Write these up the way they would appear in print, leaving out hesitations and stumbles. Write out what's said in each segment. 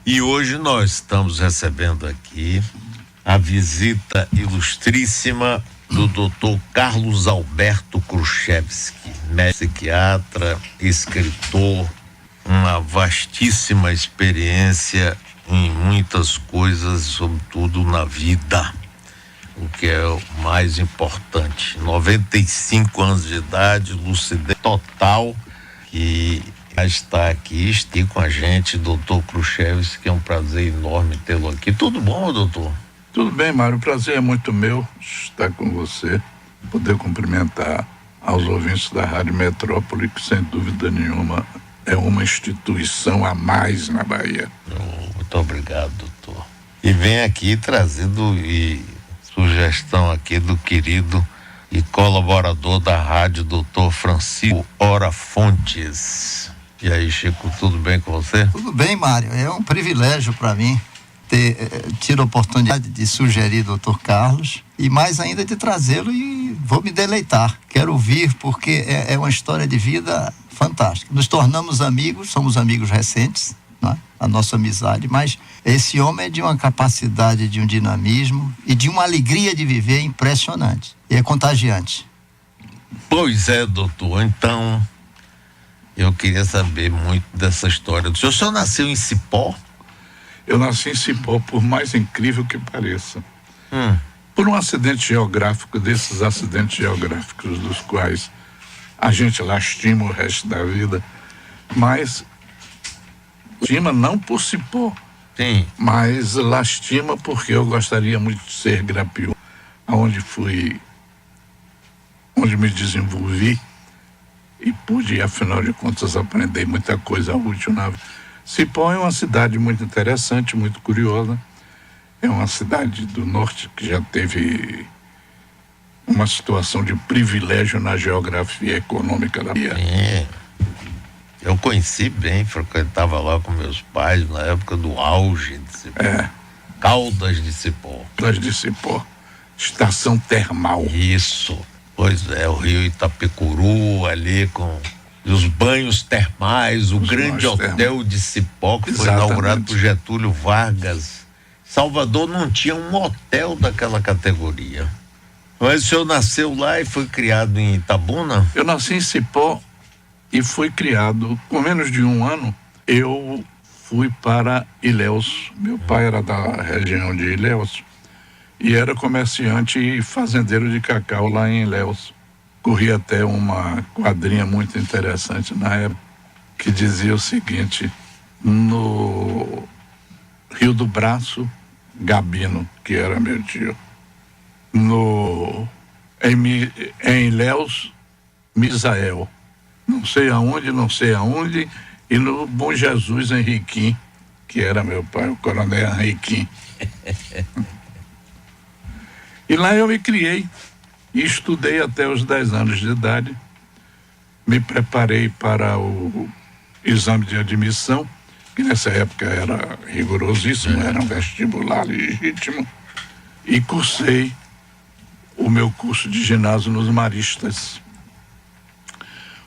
E hoje nós estamos recebendo aqui a visita ilustríssima do Dr. Carlos Alberto Kruszewski, médico psiquiatra, escritor, uma vastíssima experiência em muitas coisas, sobretudo na vida, o que é o mais importante. 95 anos de idade, lucidez total, e está aqui com a gente, doutor Kruszewski, que é um prazer enorme tê-lo aqui. Tudo bom, doutor? Tudo bem, Mário, o prazer é muito meu estar com você, poder cumprimentar aos ouvintes da Rádio Metrópole, que sem dúvida nenhuma é uma instituição a mais na Bahia. Muito obrigado, doutor. E vem aqui trazendo sugestão aqui do querido e colaborador da rádio, doutor Francisco Ora Fontes. E aí, Chico, tudo bem com você? Tudo bem, Mário. É um privilégio para mim ter tido a oportunidade de sugerir doutor Carlos e mais ainda de trazê-lo, e vou me deleitar. Quero ouvir, porque é uma história de vida fantástica. Nos tornamos amigos, somos amigos recentes, não é? A nossa amizade, mas esse homem é de uma capacidade, de um dinamismo e de uma alegria de viver impressionante. E é contagiante. Pois é, doutor. Então, eu queria saber muito dessa história do senhor. O senhor nasceu em Cipó? Eu nasci em Cipó, por mais incrível que pareça. Por um acidente geográfico, desses acidentes geográficos dos quais a gente lastima o resto da vida, mas lastima não por Cipó, sim, mas lastima porque eu gostaria muito de ser Grapiúna, onde me desenvolvi e pude, afinal de contas, aprender muita coisa útil na vida. Cipó é uma cidade muito interessante, muito curiosa. É uma cidade do norte que já teve uma situação de privilégio na geografia econômica da Bahia. Sim. Eu conheci bem, frequentava lá com meus pais na época do auge de Cipó. Caldas de Cipó. Caldas de Cipó. Estação termal. Isso. Pois é, o rio Itapecuru ali com os banhos termais, o grande hotel de Cipó, que foi inaugurado por Getúlio Vargas. Salvador não tinha um hotel daquela categoria. Mas o senhor nasceu lá e foi criado em Itabuna? Eu nasci em Cipó e fui criado, com menos de um ano, eu fui para Ilhéus. Meu pai era da região de Ilhéus e era comerciante e fazendeiro de cacau lá em Ilhéus. Corria até uma quadrinha muito interessante na época, que dizia o seguinte: no Rio do Braço, Gabino, que era meu tio. Em Ilhéus, Misael. Não sei aonde, e no Bom Jesus, Henriquim, que era meu pai, o coronel Henriquim. E lá eu me criei e estudei até os 10 anos de idade. Me preparei para o exame de admissão, que nessa época era rigorosíssimo, era um vestibular legítimo, e cursei o meu curso de ginásio nos Maristas.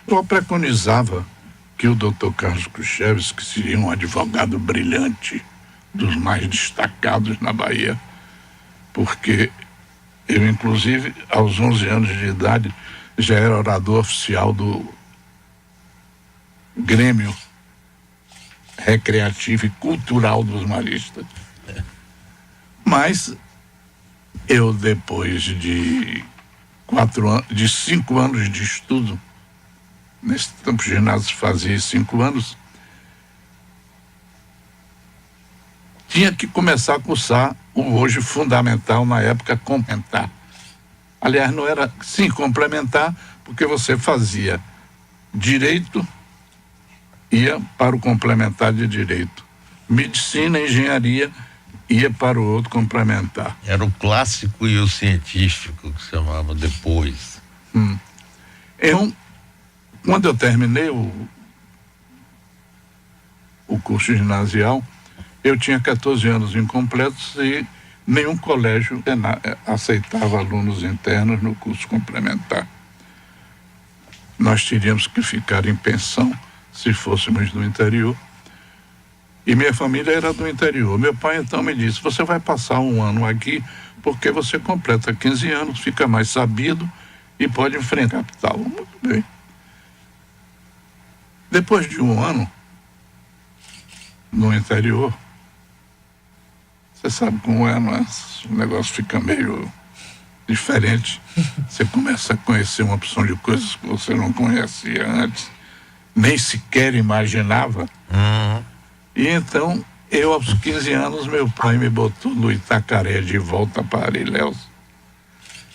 Eu preconizava que o Dr. Carlos Kruszewski, que seria um advogado brilhante, dos mais destacados na Bahia, porque eu, inclusive, aos 11 anos de idade, já era orador oficial do Grêmio Recreativo e Cultural dos Maristas. Mas eu, depois de 5 anos de estudo, nesse tempo o ginásio fazia 5 anos, tinha que começar a cursar o hoje fundamental, na época, complementar. Aliás, não era, sim, complementar, porque você fazia direito, ia para o complementar de direito. Medicina, engenharia, ia para o outro complementar. Era o clássico e o científico, que se chamava depois. Quando eu terminei o curso ginasial, eu tinha 14 anos incompletos e nenhum colégio aceitava alunos internos no curso complementar. Nós teríamos que ficar em pensão se fôssemos do interior. E minha família era do interior. Meu pai então me disse: você vai passar um ano aqui porque você completa 15 anos, fica mais sabido e pode enfrentar a capital. Muito bem. Depois de um ano no interior, você sabe como é, mas o negócio fica meio diferente. Você começa a conhecer uma opção de coisas que você não conhecia antes, nem sequer imaginava. E então, eu aos 15 anos, meu pai me botou no Itacaré de volta para Ilhéus.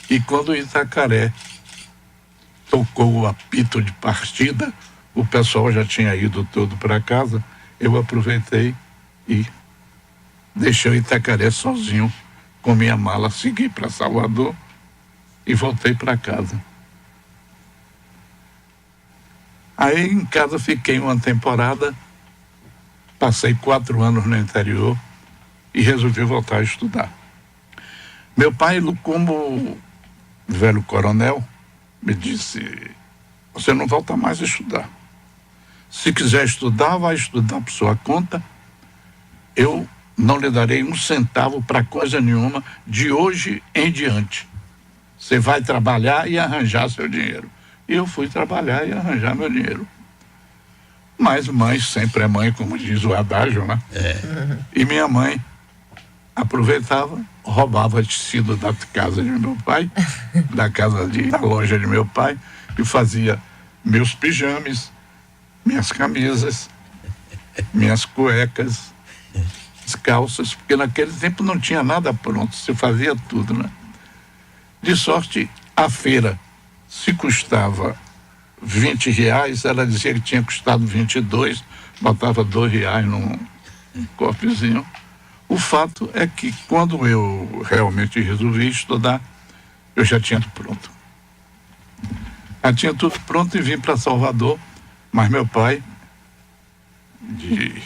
E quando o Itacaré tocou o apito de partida, o pessoal já tinha ido todo para casa, eu aproveitei e deixei o Itacaré sozinho com minha mala, segui para Salvador e voltei para casa. Aí em casa fiquei uma temporada, passei 4 anos no interior e resolvi voltar a estudar. Meu pai, como velho coronel, me disse: você não volta mais a estudar. Se quiser estudar, vai estudar por sua conta. Eu não lhe darei um centavo para coisa nenhuma de hoje em diante. Você vai trabalhar e arranjar seu dinheiro. E eu fui trabalhar e arranjar meu dinheiro. Mas mãe sempre é mãe, como diz o adágio, né? E minha mãe aproveitava, roubava tecido da casa de meu pai, da loja de meu pai, e fazia meus pijamas, minhas camisas, minhas cuecas, as calças, porque naquele tempo não tinha nada pronto, se fazia tudo, né? De sorte, a feira, se custava R$20, ela dizia que tinha custado 22, botava R$2 num cofrezinho. O fato é que quando eu realmente resolvi estudar, eu já tinha tudo pronto. Já tinha tudo pronto e vim para Salvador, mas meu pai, de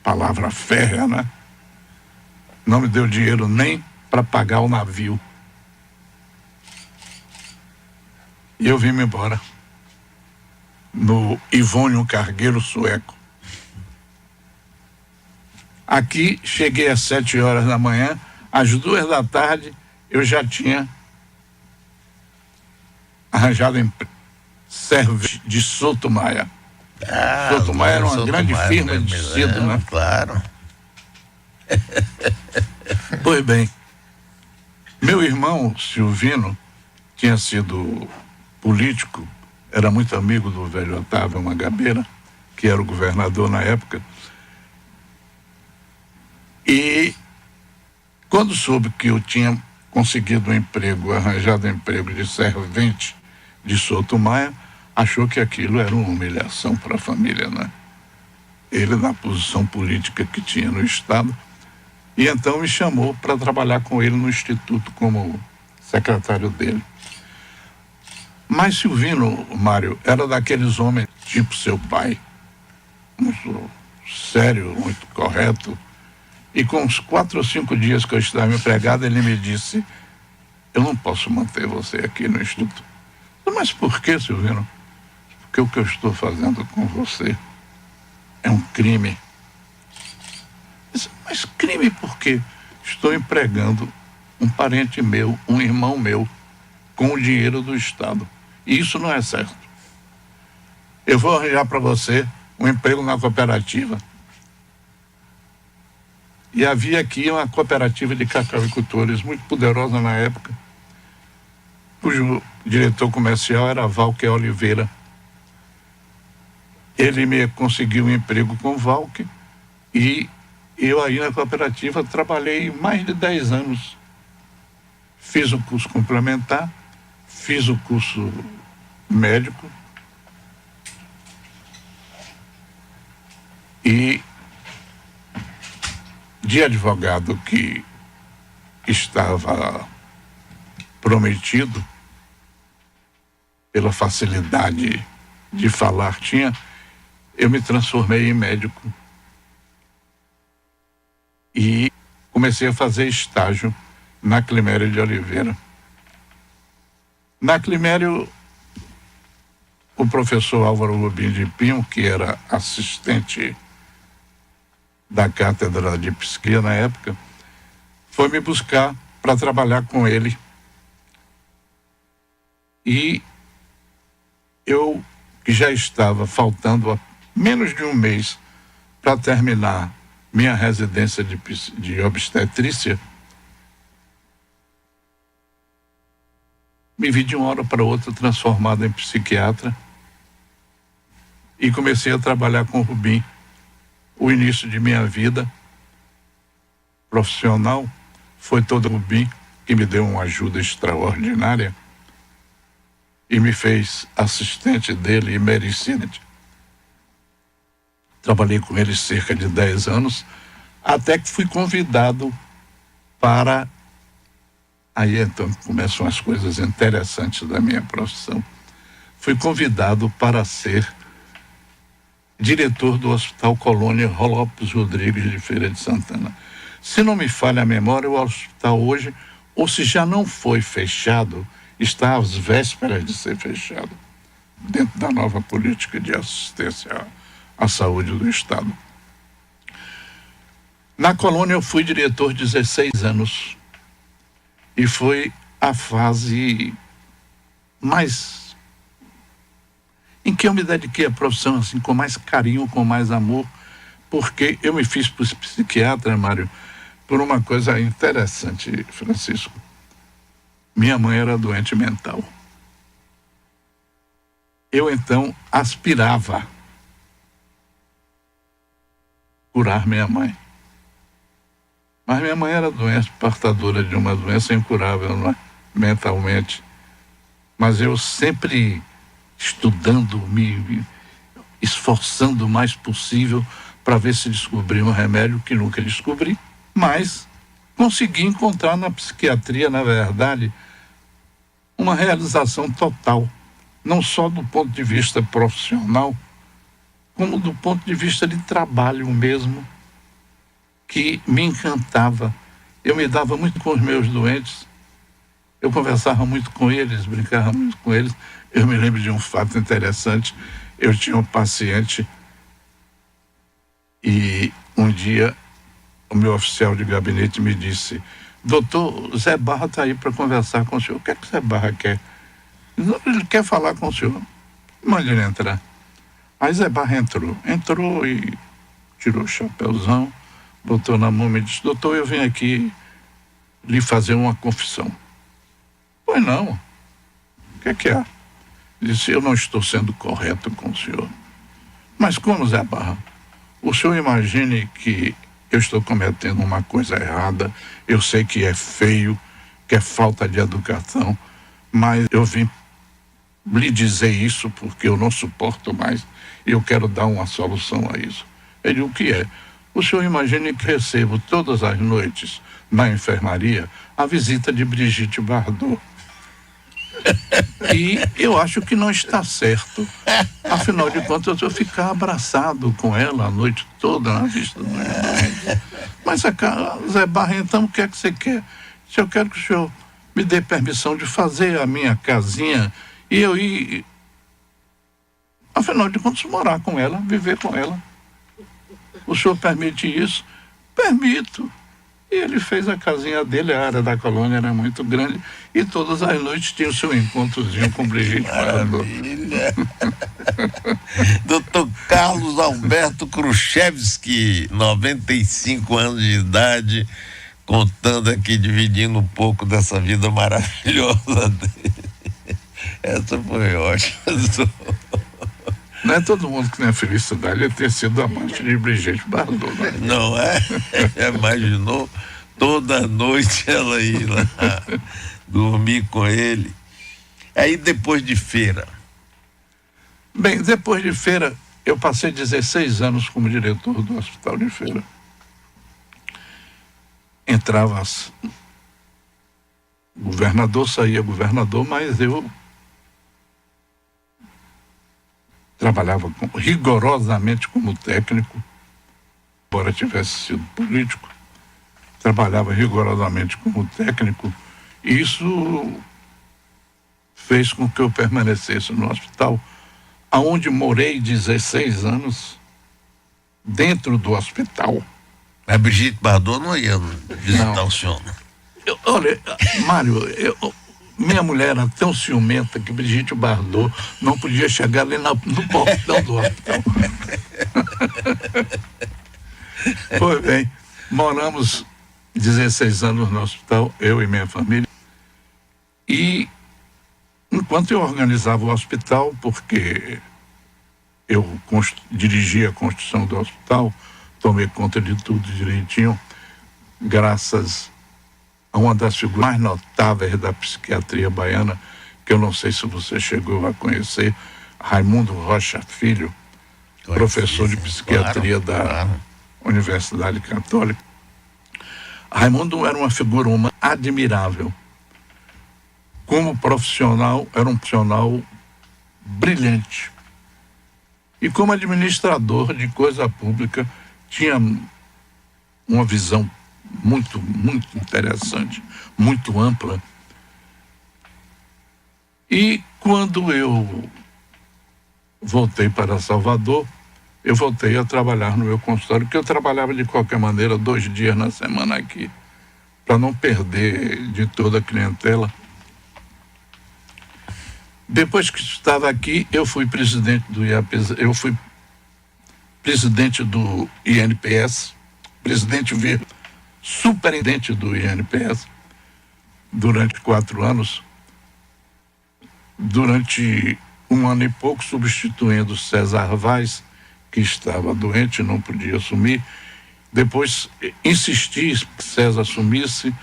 palavra férrea, né? Não me deu dinheiro nem para pagar o navio. E eu vim-me embora no Ivônio Cargueiro Sueco. Aqui cheguei às 7 horas da manhã, às 2 da tarde eu já tinha arranjado emprego. Serve de Souto Maia. Souto Maia era uma grande firma de tecido, né? Claro. Pois bem, meu irmão Silvino tinha sido político, era muito amigo do velho Otávio Mangabeira, que era o governador na época. E quando soube que eu tinha conseguido um emprego, arranjado um emprego de servente de Souto Maia, achou que aquilo era uma humilhação para a família, né? Ele, na posição política que tinha no Estado, e então me chamou para trabalhar com ele no Instituto como secretário dele. Mas Silvino, Mário, era daqueles homens tipo seu pai, muito sério, muito correto. E com uns 4 ou 5 dias que eu estava empregado, ele me disse: eu não posso manter você aqui no Instituto. Mas por que, Silvino? Porque o que eu estou fazendo com você é um crime. Mas crime por quê? Estou empregando um parente meu, um irmão meu, com o dinheiro do Estado. E isso não é certo. Eu vou arranjar para você um emprego na cooperativa. E havia aqui uma cooperativa de cacauicultores muito poderosa na época, cujo diretor comercial era Valque Oliveira. Ele me conseguiu um emprego com o Valque e eu aí na cooperativa trabalhei mais de 10 anos. Fiz o curso complementar, fiz o curso médico e de advogado que estava prometido pela facilidade de falar eu me transformei em médico e comecei a fazer estágio na Climério de Oliveira. Na Climério, o professor Álvaro Rubim de Pinho, que era assistente da cátedra de psiquiatria na época, foi me buscar para trabalhar com ele. E eu, que já estava faltando menos de um mês para terminar minha residência de obstetrícia, me vi de uma hora para outra transformado em psiquiatra e comecei a trabalhar com o Rubim. O início de minha vida profissional foi todo o Rubim, que me deu uma ajuda extraordinária e me fez assistente dele e merecente. Trabalhei com ele cerca de 10 anos, até que fui convidado para... Aí então começam as coisas interessantes da minha profissão. Fui convidado para ser diretor do Hospital Colônia Lopes Rodrigues de Feira de Santana. Se não me falha a memória, o hospital hoje, ou se já não foi fechado, está às vésperas de ser fechado, dentro da nova política de assistência à saúde do Estado. Na colônia eu fui diretor 16 anos e foi a fase mais em que eu me dediquei à profissão assim, com mais carinho, com mais amor, porque eu me fiz psiquiatra, Mário, por uma coisa interessante, Francisco. Minha mãe era doente mental. Eu então aspirava curar minha mãe. Mas minha mãe era doente, portadora de uma doença incurável, não é? Mentalmente. Mas eu sempre estudando, me esforçando o mais possível para ver se descobria um remédio que nunca descobri, mas consegui encontrar na psiquiatria, na verdade, uma realização total, não só do ponto de vista profissional, como do ponto de vista de trabalho mesmo, que me encantava. Eu me dava muito com os meus doentes, eu conversava muito com eles, brincava muito com eles. Eu me lembro de um fato interessante. Eu tinha um paciente e um dia o meu oficial de gabinete me disse: doutor, Zé Barra está aí para conversar com o senhor. O que é que Zé Barra quer? Ele quer falar com o senhor. Mande ele entrar. Aí Zé Barra entrou e tirou o chapéuzão, botou na mão e me disse: doutor, eu vim aqui lhe fazer uma confissão. Pois não. O que é que é? Disse: eu não estou sendo correto com o senhor. Mas como, Zé Barra? O senhor imagine que eu estou cometendo uma coisa errada, eu sei que é feio, que é falta de educação, mas eu vim lhe dizer isso porque eu não suporto mais e eu quero dar uma solução a isso. Ele: o que é? O senhor imagine que recebo todas as noites na enfermaria a visita de Brigitte Bardot. E eu acho que não está certo. Afinal de contas, eu ficar abraçado com ela a noite toda na vista do meu doente. Mas, Zé Barra, então o que é que você quer? Se eu quero que o senhor me dê permissão de fazer a minha casinha e eu ir, afinal de contas, morar com ela, viver com ela. O senhor permite isso? Permito. E ele fez a casinha dele, a área da colônia era muito grande, e todas as noites tinha o seu encontrozinho com Brigitte Bardot. Maravilha. Dr. Carlos Alberto Khrushchevsky, 95 anos de idade, contando aqui, dividindo um pouco dessa vida maravilhosa dele. Essa foi ótima. Não é todo mundo que tem a felicidade de ter sido amante de Brigitte Bardot, né? Não é? Imaginou toda noite ela ir lá dormir com ele. Aí depois de Feira? Bem, depois de Feira, eu passei 16 anos como diretor do Hospital de Feira. Entrava governador, saía governador, mas eu trabalhava rigorosamente como técnico, embora tivesse sido político, trabalhava rigorosamente como técnico, e isso fez com que eu permanecesse no hospital, aonde morei 16 anos, dentro do hospital, A Brigitte Bardot não ia visitar Não. o senhor, né? Olha, Mário, minha mulher era tão ciumenta que Brigitte Bardot não podia chegar ali no portão do hospital. Pois bem, moramos 16 anos no hospital, eu e minha família. E enquanto eu organizava o hospital, porque eu dirigi a construção do hospital, tomei conta de tudo direitinho, graças a uma das figuras mais notáveis da psiquiatria baiana, que eu não sei se você chegou a conhecer, Raimundo Rocha Filho, professor de psiquiatria da Universidade Católica. Raimundo era uma figura humana admirável. Como profissional, era um profissional brilhante. E como administrador de coisa pública, tinha uma visão muito, muito interessante, muito ampla. E quando eu voltei para Salvador, eu voltei a trabalhar no meu consultório, porque eu trabalhava de qualquer maneira 2 dias na semana aqui, para não perder de toda a clientela. Depois que estava aqui, eu fui presidente do IAPES, eu fui presidente do INPS, superintendente do INPS, durante 4 anos, durante 1 ano e pouco, substituindo César Vaz, que estava doente e não podia assumir. Depois insisti que César assumisse,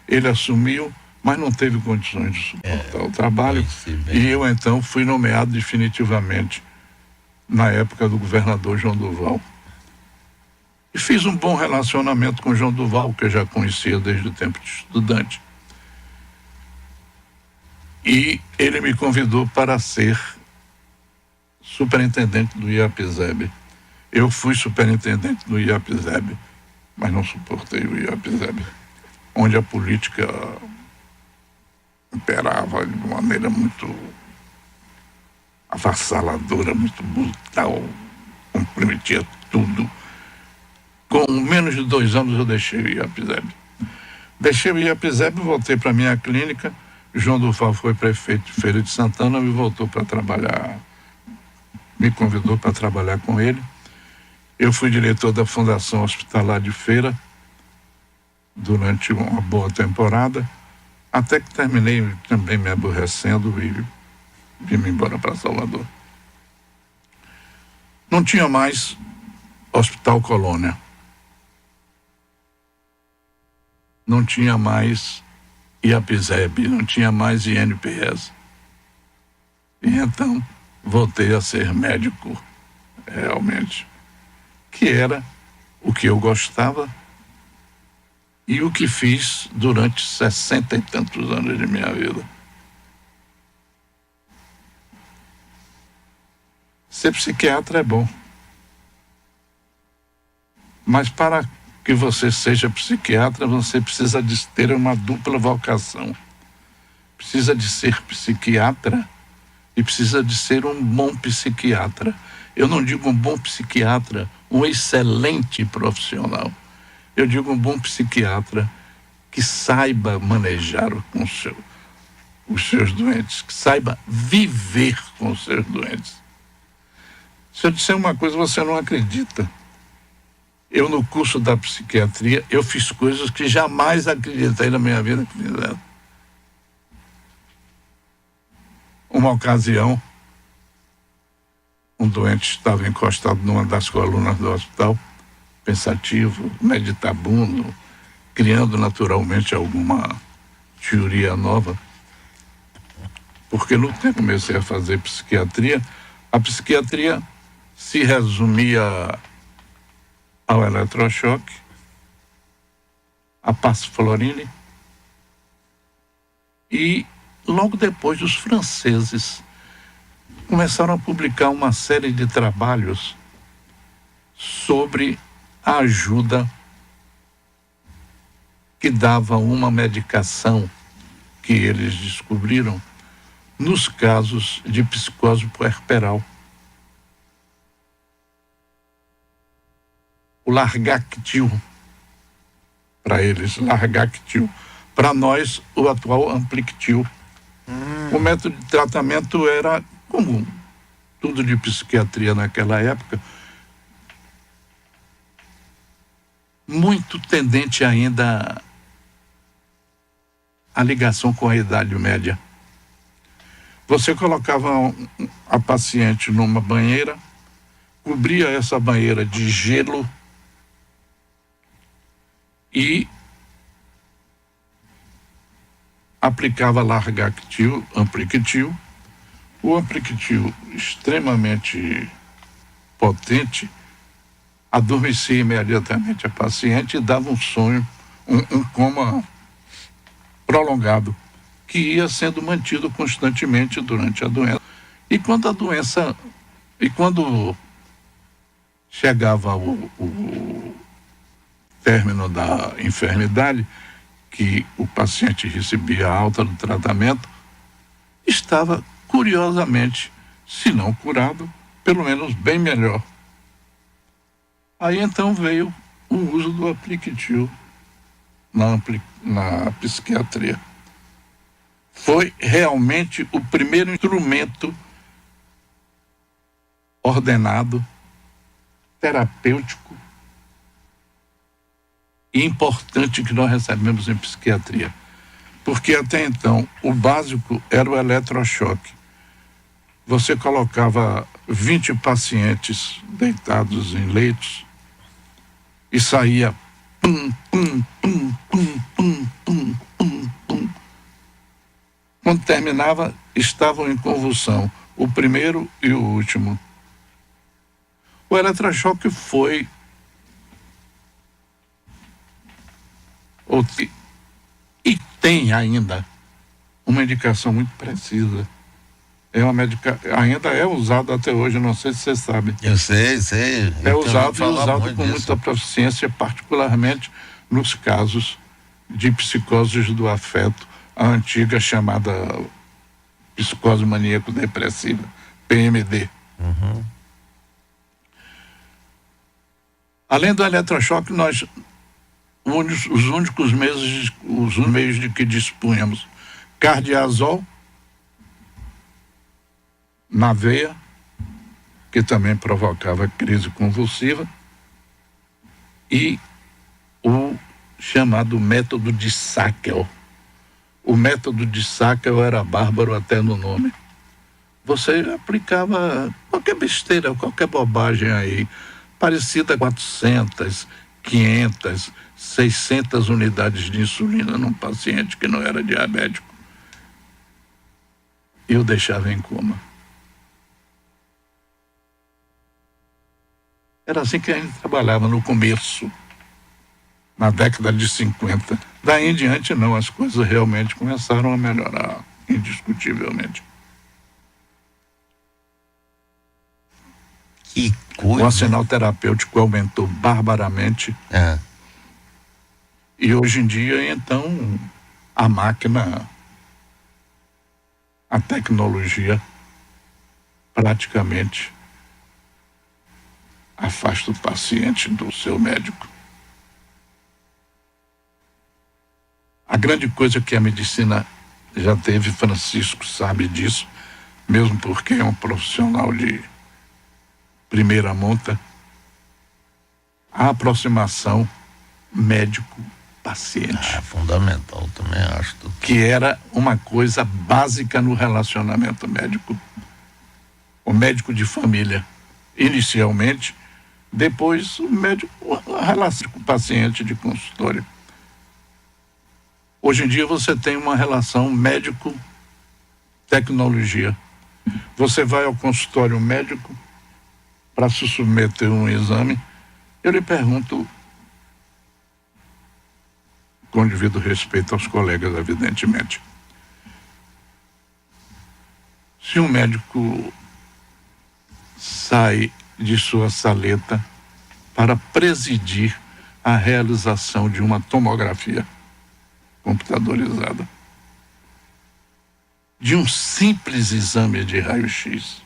ele assumiu, mas não teve condições de suportar o trabalho, e eu então fui nomeado definitivamente na época do governador João Duval. E fiz um bom relacionamento com João Duval, que eu já conhecia desde o tempo de estudante. E ele me convidou para ser superintendente do IAPESEB. Eu fui superintendente do IAPESEB, mas não suportei o IAPESEB, onde a política imperava de uma maneira muito avassaladora, muito brutal, comprometia tudo. Com menos de 2 anos eu deixei o IAPESEB. Deixei o IAPESEB e voltei para a minha clínica. João Duval foi prefeito de Feira de Santana, me voltou para trabalhar, me convidou para trabalhar com ele. Eu fui diretor da Fundação Hospitalar de Feira durante uma boa temporada, até que terminei também me aborrecendo e vim embora para Salvador. Não tinha mais Hospital Colônia. Não tinha mais IAPESEB, não tinha mais INPS. E então voltei a ser médico, realmente, que era o que eu gostava e o que fiz durante 60 e tantos anos de minha vida. Ser psiquiatra é bom, mas para que você seja psiquiatra, você precisa de ter uma dupla vocação. Precisa de ser psiquiatra e precisa de ser um bom psiquiatra. Eu não digo um bom psiquiatra, um excelente profissional. Eu digo um bom psiquiatra que saiba manejar os seus doentes, que saiba viver com os seus doentes. Se eu disser uma coisa, você não acredita. Eu, no curso da psiquiatria, eu fiz coisas que jamais acreditei na minha vida que fizeram. Uma ocasião, um doente estava encostado numa das colunas do hospital, pensativo, meditabundo, criando naturalmente alguma teoria nova. Porque no tempo que comecei a fazer psiquiatria, a psiquiatria se resumia ao eletrochoque, a passiflorine, e logo depois os franceses começaram a publicar uma série de trabalhos sobre a ajuda que dava uma medicação que eles descobriram nos casos de psicose puerperal. O Largactil, para eles Largactil, para nós o atual Amplictil. O método de tratamento era comum, tudo de psiquiatria naquela época, muito tendente ainda à ligação com a idade média. Você colocava a paciente numa banheira, cobria essa banheira de gelo e aplicava Largactil, Amplictil. O Amplictil, extremamente potente, adormecia imediatamente a paciente e dava um sonho, um coma prolongado, que ia sendo mantido constantemente durante a doença. E quando chegava o término da enfermidade, que o paciente recebia a alta do tratamento, estava, curiosamente, se não curado, pelo menos bem melhor. Aí então veio o uso do Amplictil na psiquiatria. Foi realmente o primeiro instrumento ordenado, terapêutico e importante que nós recebemos em psiquiatria. Porque até então o básico era o eletrochoque. Você colocava 20 pacientes deitados em leitos e saía pum, pum, pum, pum, pum, pum, pum, pum. Quando terminava, estavam em convulsão, o primeiro e o último. O eletrochoque foi e tem ainda uma indicação muito precisa. Ainda é usado até hoje, não sei se você sabe. Eu sei. É usado com disso. muita proficiência, particularmente nos casos de psicoses do afeto, a antiga chamada psicose maníaco-depressiva, PMD. Além do eletrochoque, os únicos meios de que dispunhamos, cardiazol na veia, que também provocava crise convulsiva, e o chamado método de Sackel. O método de Sackel era bárbaro até no nome. Você aplicava qualquer besteira, qualquer bobagem aí, parecida a 400, 500, 600 unidades de insulina num paciente que não era diabético. E o deixava em coma. Era assim que a gente trabalhava no começo, na década de 50. Daí em diante, não, as coisas realmente começaram a melhorar, indiscutivelmente. Que coisa. O arsenal terapêutico aumentou barbaramente. E hoje em dia, então, a máquina, a tecnologia, praticamente afasta o paciente do seu médico. A grande coisa que a medicina já teve, Francisco sabe disso, mesmo porque é um profissional de primeira monta, a aproximação médico-paciente. É fundamental, também acho. Que era uma coisa básica no relacionamento médico. O médico de família, inicialmente, depois o médico, a relação com o paciente de consultório. Hoje em dia você tem uma relação médico-tecnologia. Você vai ao consultório médico para se submeter a um exame, eu lhe pergunto, com devido respeito aos colegas, evidentemente, se um médico sai de sua saleta para presidir a realização de uma tomografia computadorizada, de um simples exame de raio-x,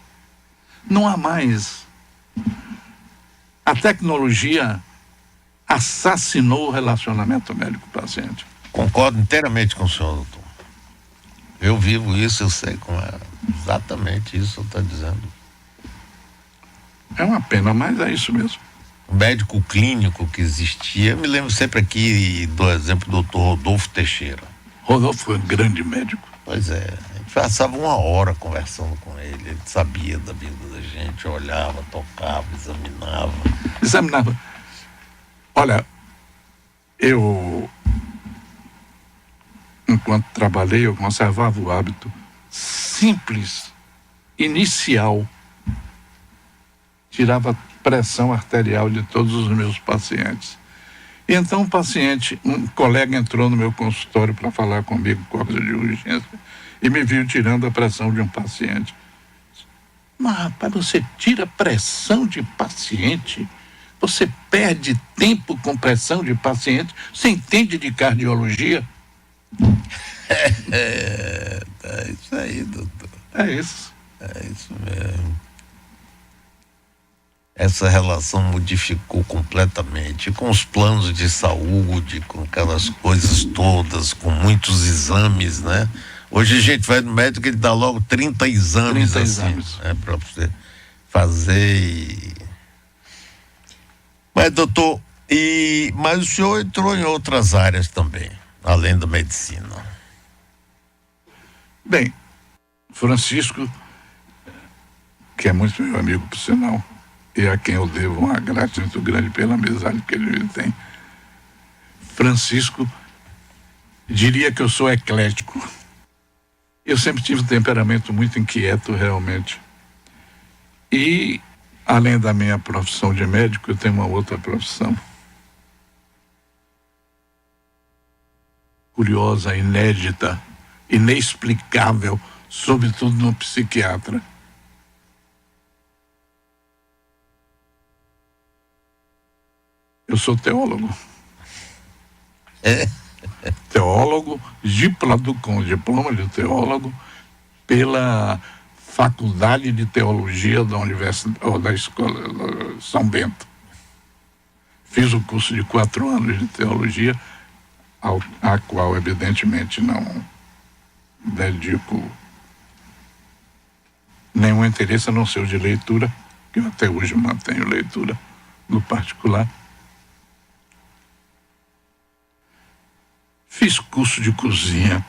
não há mais. A tecnologia assassinou o relacionamento médico-paciente. Concordo inteiramente com o senhor, doutor. Eu vivo isso, eu sei como é exatamente isso que você está dizendo. É uma pena, mas é isso mesmo. O médico clínico que existia, eu me lembro sempre aqui do exemplo do doutor Rodolfo Teixeira. Rodolfo foi um grande médico. Pois é, a gente passava 1 hora conversando com ele sabia da vida da gente, olhava, tocava, Examinava. Olha, eu, enquanto trabalhei, eu conservava o hábito simples, inicial, tirava pressão arterial de todos os meus pacientes. E então um colega entrou no meu consultório para falar comigo com coisa de urgência e me viu tirando a pressão de um paciente. Mas, rapaz, você tira pressão de paciente? Você perde tempo com pressão de paciente? Você entende de cardiologia? É isso aí, doutor. É isso. É isso mesmo. Essa relação modificou completamente, com os planos de saúde, com aquelas coisas todas, com muitos exames, né? Hoje a gente vai no médico e ele dá logo 30 exames 30 assim, exames. né, para você fazer. Mas, doutor, mas o senhor entrou em outras áreas também, além da medicina. Bem, Francisco, que é muito meu amigo, por sinal, e a quem eu devo uma gratidão muito grande pela amizade que ele tem. Francisco diria que eu sou eclético. Eu sempre tive um temperamento muito inquieto, realmente. E, além da minha profissão de médico, eu tenho uma outra profissão. Curiosa, inédita, inexplicável, sobretudo no psiquiatra. Eu sou teólogo. Teólogo, com diploma de teólogo pela Faculdade de Teologia da Universidade, ou da Escola São Bento. Fiz o curso de 4 anos de teologia, a qual, evidentemente, não dedico nenhum interesse a não ser o de leitura, que eu até hoje mantenho leitura no particular. Fiz curso de cozinha,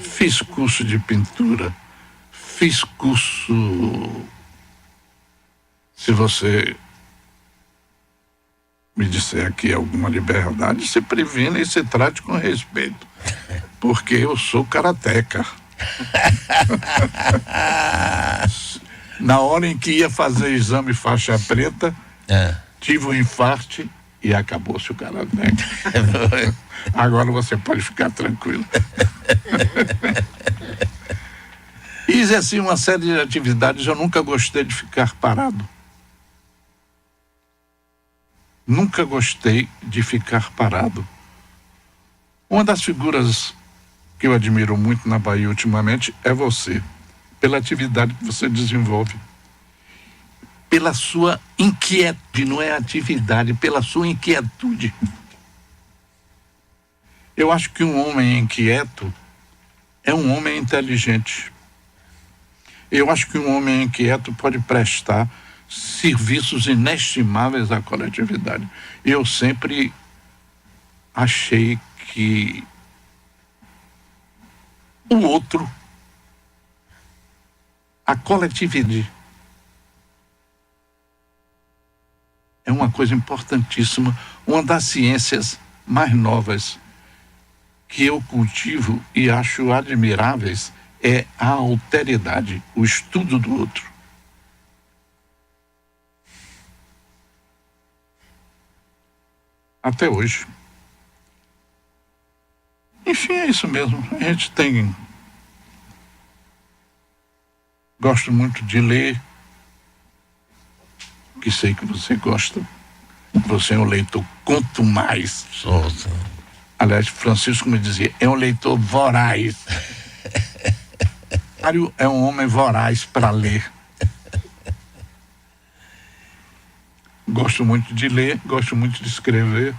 fiz curso de pintura, fiz curso... Se você me disser aqui alguma liberdade, se previna e se trate com respeito, porque eu sou karateca. Na hora em que ia fazer exame faixa preta, tive um infarte e acabou-se o karateca. Agora você pode ficar tranquilo. E exerci uma série de atividades. Eu nunca gostei de ficar parado. Nunca gostei de ficar parado. Uma das figuras que eu admiro muito na Bahia ultimamente é você, pela atividade que você desenvolve, pela sua inquietude, não é atividade, pela sua inquietude. Eu acho que um homem inquieto é um homem inteligente. Eu acho que um homem inquieto pode prestar serviços inestimáveis à coletividade. Eu sempre achei que o outro, a coletividade, é uma coisa importantíssima, uma das ciências mais novas que eu cultivo e acho admiráveis é a alteridade, o estudo do outro. Até hoje. Enfim, é isso mesmo. A gente tem... Gosto muito de ler, que sei que você gosta. Você é um leitor quanto mais. Sou, sim. Aliás, Francisco me dizia, é um leitor voraz. Mário é um homem voraz para ler. Gosto muito de ler, gosto muito de escrever.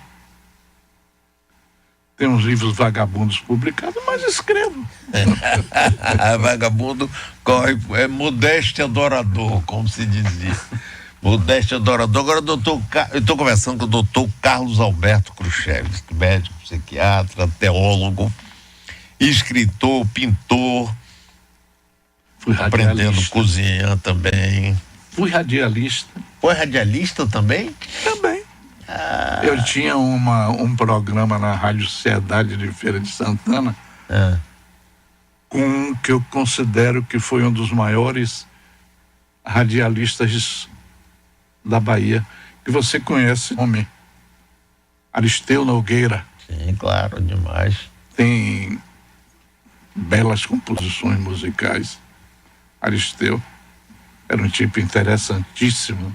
Tem uns livros vagabundos publicados, mas escrevo. Vagabundo corre, é modéstia adorador, como se dizia. Modéstia adorador. Agora, eu estou conversando com o doutor Carlos Alberto Khrushchevsky, médico, psiquiatra, teólogo, escritor, pintor, aprendendo a cozinhar também. Fui radialista. Foi radialista também? Também. Eu tinha um programa na Rádio Sociedade de Feira de Santana, com um que eu considero que foi um dos maiores radialistas da Bahia, que você conhece, homem, Aristeu Nogueira. Sim, claro, demais. Tem belas composições musicais. Aristeu era um tipo interessantíssimo.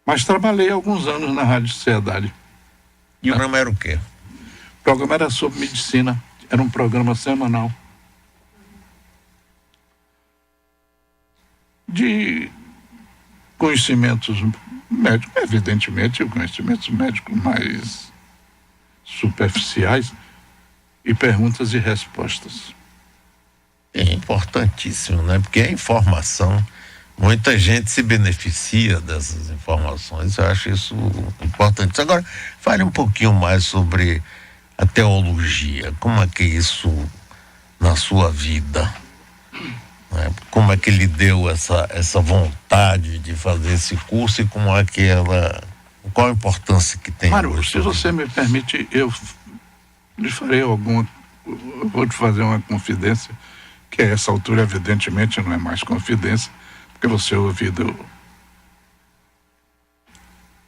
Mas trabalhei alguns anos na Rádio Sociedade. E o programa era o quê? O programa era sobre medicina. Era um programa semanal. De conhecimentos médicos, evidentemente, conhecimentos médicos mais superficiais, e perguntas e respostas. É importantíssimo, né? Porque a informação, muita gente se beneficia dessas informações. Eu acho isso importante. Agora, fale um pouquinho mais sobre a teologia. Como é que isso na sua vida, né? Como é que lhe deu essa vontade de fazer esse curso e como é que qual a importância que tem? Mário, se você me permite, eu vou te fazer uma confidência, que a essa altura evidentemente não é mais confidência, porque você é ouvido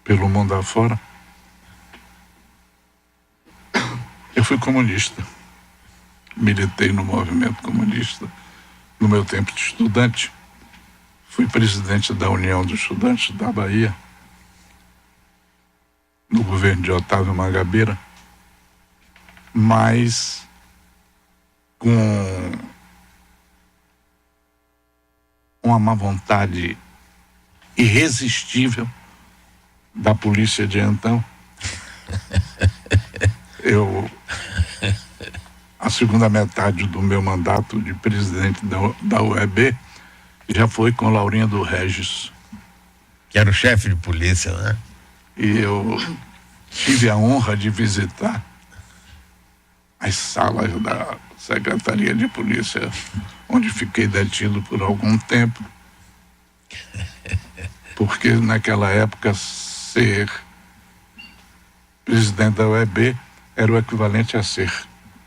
pelo mundo afora. Eu fui comunista, militei no movimento comunista no meu tempo de estudante, fui presidente da União dos Estudantes da Bahia, no governo de Otávio Mangabeira, mas com uma má vontade irresistível da polícia de então. A segunda metade do meu mandato de presidente da UEB já foi com Laurindo Regis. Que era o chefe de polícia, né? E eu tive a honra de visitar as salas da Secretaria de Polícia, onde fiquei detido por algum tempo, porque naquela época ser presidente da UEB era o equivalente a ser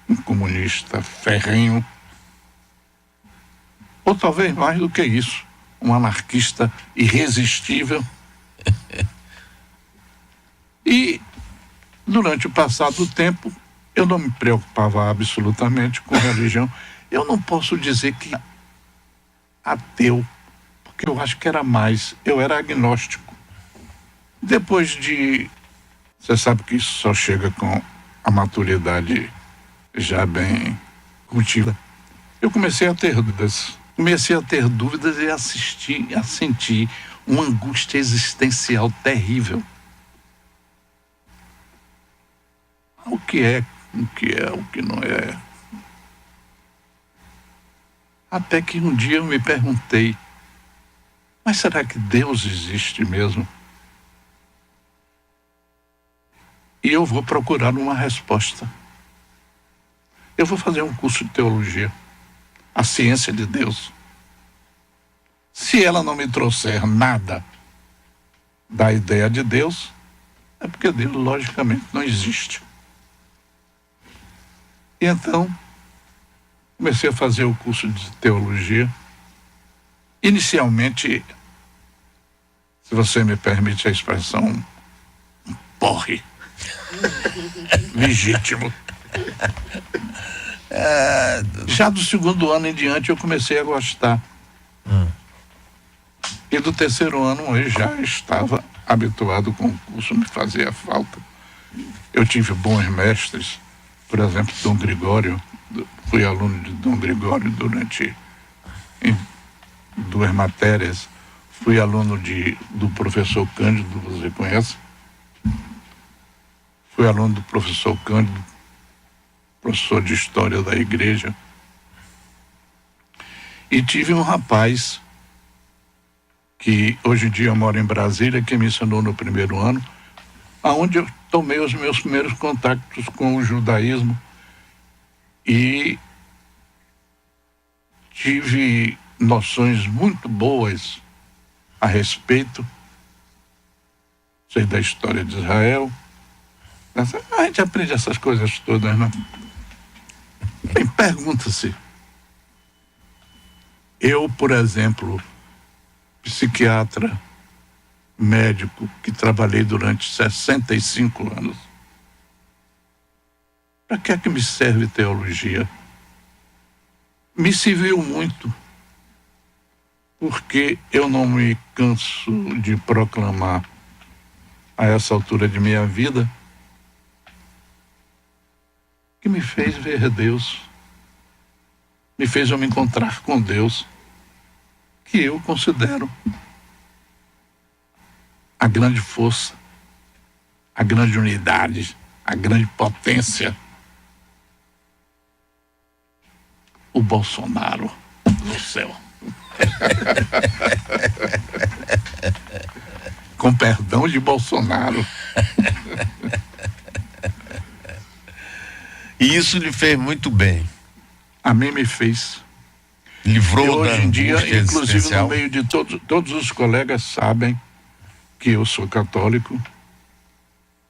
um comunista ferrenho, ou talvez mais do que isso, um anarquista irresistível. E durante o passado do tempo eu não me preocupava absolutamente com religião. Eu não posso dizer que ateu, porque eu acho que eu era agnóstico. Depois de... Você sabe que isso só chega com a maturidade já bem cultivada. Eu comecei a ter dúvidas. E a sentir uma angústia existencial terrível. O que é, o que não é. Até que um dia eu me perguntei, mas será que Deus existe mesmo? E eu vou procurar uma resposta. Eu vou fazer um curso de teologia, a ciência de Deus. Se ela não me trouxer nada da ideia de Deus, é porque Deus, logicamente, não existe. E então, comecei a fazer o curso de teologia. Inicialmente, se você me permite a expressão, um porre legítimo. Já do segundo ano em diante eu comecei a gostar. E do terceiro ano eu já estava habituado com o curso, me fazia falta. Eu tive bons mestres, por exemplo, Dom Gregório. Fui aluno de Dom Gregório durante 2 matérias. Fui aluno do professor Cândido, você conhece? Fui aluno do professor Cândido, professor de História da Igreja. E tive um rapaz que hoje em dia mora em Brasília, que me ensinou no primeiro ano, aonde eu tomei os meus primeiros contatos com o judaísmo e tive noções muito boas a respeito, sei da história de Israel. A gente aprende essas coisas todas, né? Bem, pergunta-se. Eu, por exemplo, psiquiatra, médico, que trabalhei durante 65 anos, para que é que me serve teologia? Me serviu muito, porque eu não me canso de proclamar a essa altura de minha vida que me fez ver Deus, me fez eu me encontrar com Deus, que eu considero a grande força, a grande unidade, a grande potência. O Bolsonaro no céu. Com perdão de Bolsonaro. E isso lhe fez muito bem. A mim me fez. Livrou e hoje em dia, angústia inclusive existencial. no meio de todos os colegas sabem que eu sou católico.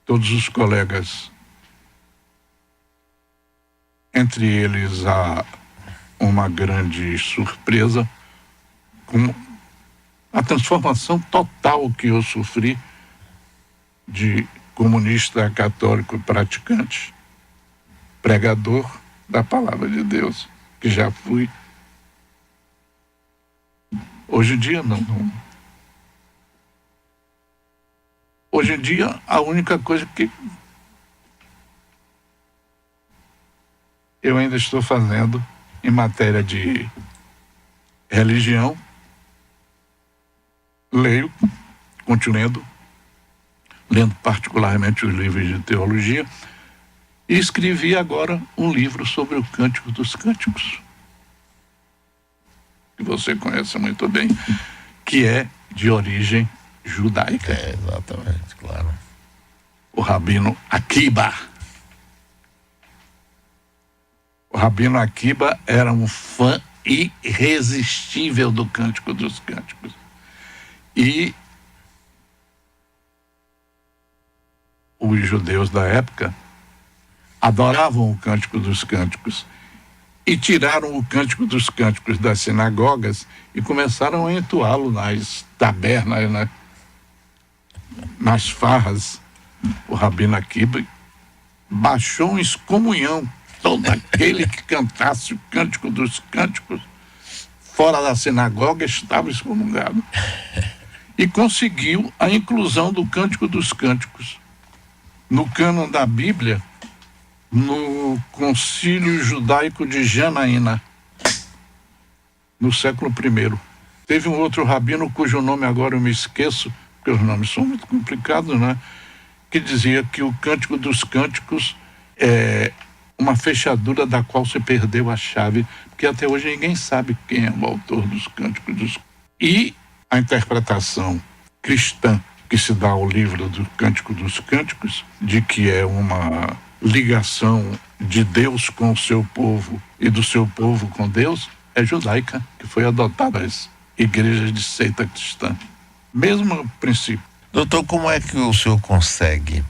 Todos os colegas, entre eles há uma grande surpresa com a transformação total que eu sofri de comunista a católico praticante, pregador da palavra de Deus, que já fui. Hoje em dia não. Hoje em dia a única coisa que eu ainda estou fazendo em matéria de religião, leio, continuando, lendo particularmente os livros de teologia, e escrevi agora um livro sobre o Cântico dos Cânticos, que você conhece muito bem, que é de origem judaica. É, exatamente, claro. O Rabino Akiba. O Rabino Akiba era um fã irresistível do Cântico dos Cânticos. E os judeus da época adoravam o Cântico dos Cânticos e tiraram o Cântico dos Cânticos das sinagogas e começaram a entoá-lo nas tabernas, né? Nas farras. O Rabino Akiba baixou em excomunhão todo aquele que cantasse o Cântico dos Cânticos fora da sinagoga estava excomungado. E conseguiu a inclusão do Cântico dos Cânticos no cânon da Bíblia, no Concílio Judaico de Janaína, no século I. Teve um outro rabino cujo nome agora eu me esqueço, porque os nomes são muito complicados, né? Que dizia que o Cântico dos Cânticos é uma fechadura da qual se perdeu a chave, porque até hoje ninguém sabe quem é o autor dos Cânticos dos Cânticos. E a interpretação cristã que se dá ao livro do Cântico dos Cânticos, de que é uma ligação de Deus com o seu povo e do seu povo com Deus, é judaica, que foi adotada às igrejas de seita cristã. Mesmo princípio. Doutor, como é que o senhor consegue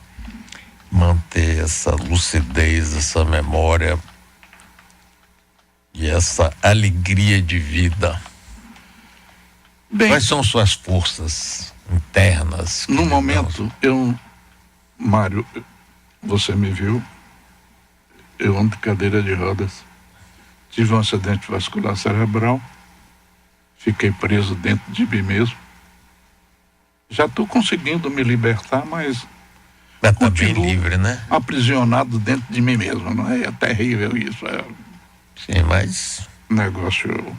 manter essa lucidez, essa memória e essa alegria de vida? Bem, quais são suas forças internas? No momento, Mário, você me viu, eu ando de cadeira de rodas, tive um acidente vascular cerebral, fiquei preso dentro de mim mesmo. Já estou conseguindo me libertar, mas tá bem livre, né? Aprisionado dentro de mim mesmo, não é? É terrível isso. Sim, mas negócio.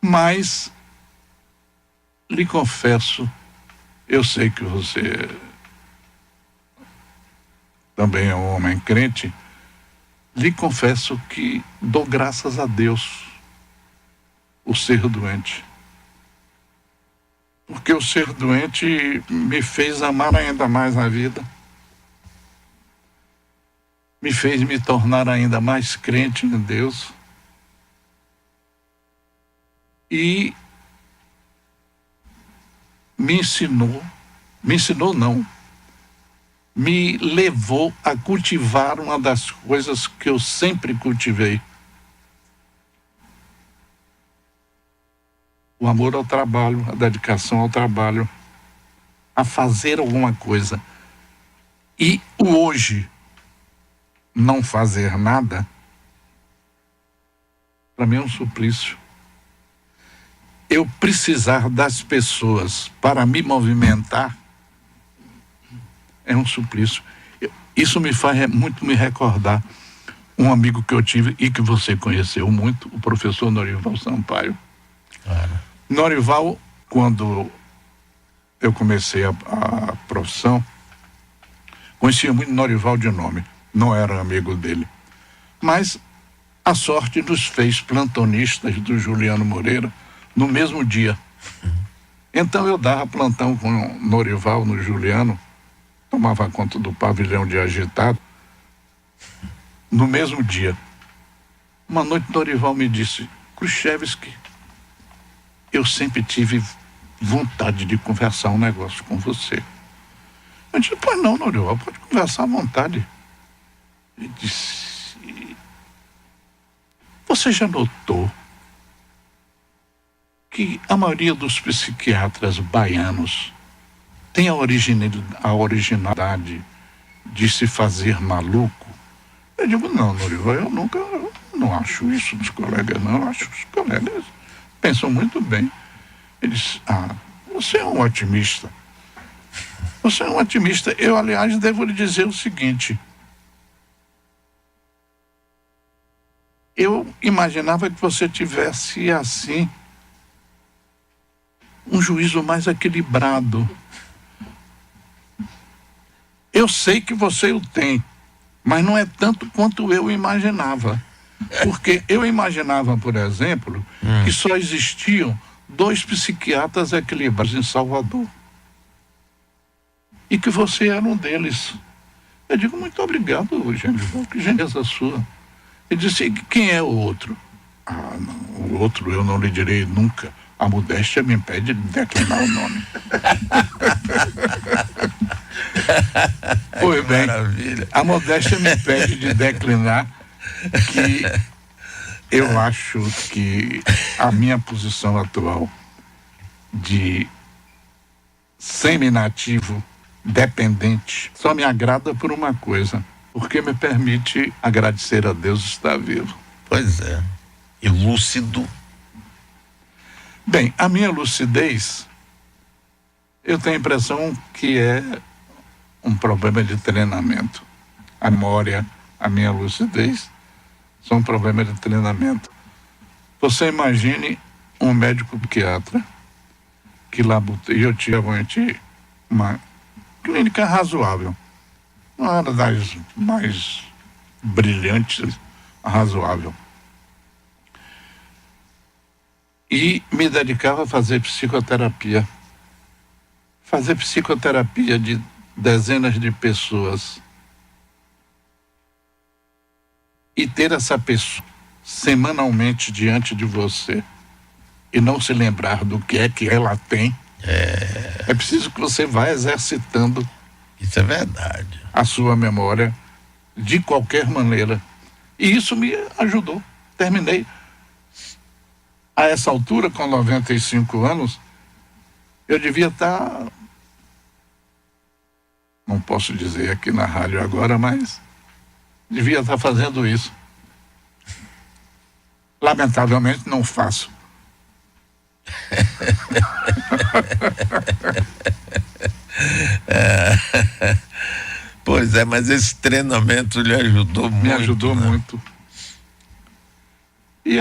Mas lhe confesso, eu sei que você também é um homem crente, lhe confesso que dou graças a Deus o ser doente. Porque o ser doente me fez amar ainda mais a vida, me fez me tornar ainda mais crente em Deus e me levou a cultivar uma das coisas que eu sempre cultivei: o amor ao trabalho, a dedicação ao trabalho, a fazer alguma coisa. E o hoje não fazer nada, para mim é um suplício. Eu precisar das pessoas para me movimentar é um suplício. Isso me faz muito me recordar um amigo que eu tive e que você conheceu muito, o professor Norival Sampaio. Claro. Norival, quando eu comecei a profissão, conhecia muito Norival de nome, não era amigo dele. Mas a sorte nos fez plantonistas do Juliano Moreira no mesmo dia. Então eu dava plantão com Norival no Juliano, tomava conta do pavilhão de agitado, no mesmo dia. Uma noite Norival me disse: Khrushchevsky, eu sempre tive vontade de conversar um negócio com você. Eu disse: pois não, Norival, pode conversar à vontade. Ele disse: você já notou que a maioria dos psiquiatras baianos tem a originalidade de se fazer maluco? Eu digo: não, Norival, eu não acho isso dos colegas, não. Eu acho que os colegas pensam muito bem. Ele disse: você é um otimista. Você é um otimista. Eu, aliás, devo lhe dizer o seguinte: eu imaginava que você tivesse, assim, um juízo mais equilibrado. Eu sei que você o tem, mas não é tanto quanto eu imaginava. Porque eu imaginava, por exemplo, que só existiam 2 psiquiatras equilibrados em Salvador. E que você era um deles. Eu digo: muito obrigado, Genival, que gentileza sua. Ele disse: quem é o outro? Não, o outro eu não lhe direi nunca. A modéstia me impede de declinar o nome. Pois bem, maravilha. A modéstia me impede de declinar que eu acho que a minha posição atual de semi-nativo, dependente, só me agrada por uma coisa: porque me permite agradecer a Deus estar vivo. Pois é. E lúcido. Bem, a minha lucidez, eu tenho a impressão que é um problema de treinamento. A memória, a minha lucidez, são um problema de treinamento. Você imagine um médico psiquiatra que lá eu tinha uma clínica razoável, não era das mais brilhantes, razoável. E me dedicava a fazer psicoterapia. Fazer psicoterapia de dezenas de pessoas. E ter essa pessoa semanalmente diante de você e não se lembrar do que é que ela tem. É preciso que você vá exercitando. Isso é verdade. A sua memória de qualquer maneira. E isso me ajudou. Terminei. A essa altura, com 95 anos, eu devia estar, não posso dizer aqui na rádio agora, mas devia estar fazendo isso. Lamentavelmente não faço. Pois é, mas esse treinamento lhe ajudou muito. Me ajudou, né? muito. E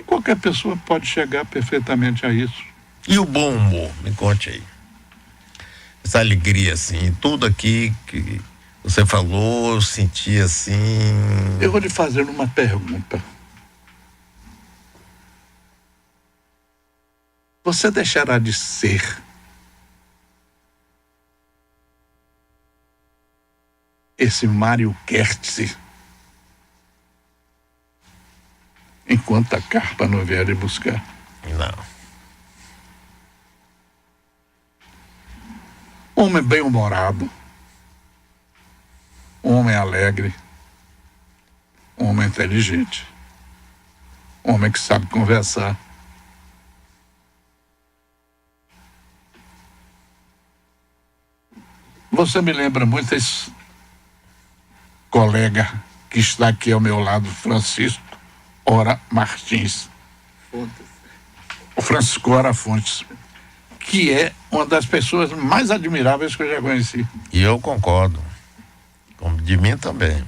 qualquer pessoa pode chegar perfeitamente a isso. E o bom humor? Me conte aí. Essa alegria, assim, tudo aqui que Você falou, eu senti assim. Eu vou lhe fazer uma pergunta. Você deixará de ser esse Mário Kertz enquanto a carpa não vier lhe buscar? Não. Homem bem-humorado, homem alegre, homem inteligente, homem que sabe conversar. Você me lembra muito esse colega que está aqui ao meu lado, Francisco Ora Martins. O Francisco Ora Fontes, que é uma das pessoas mais admiráveis que eu já conheci. E eu concordo. Como de mim também.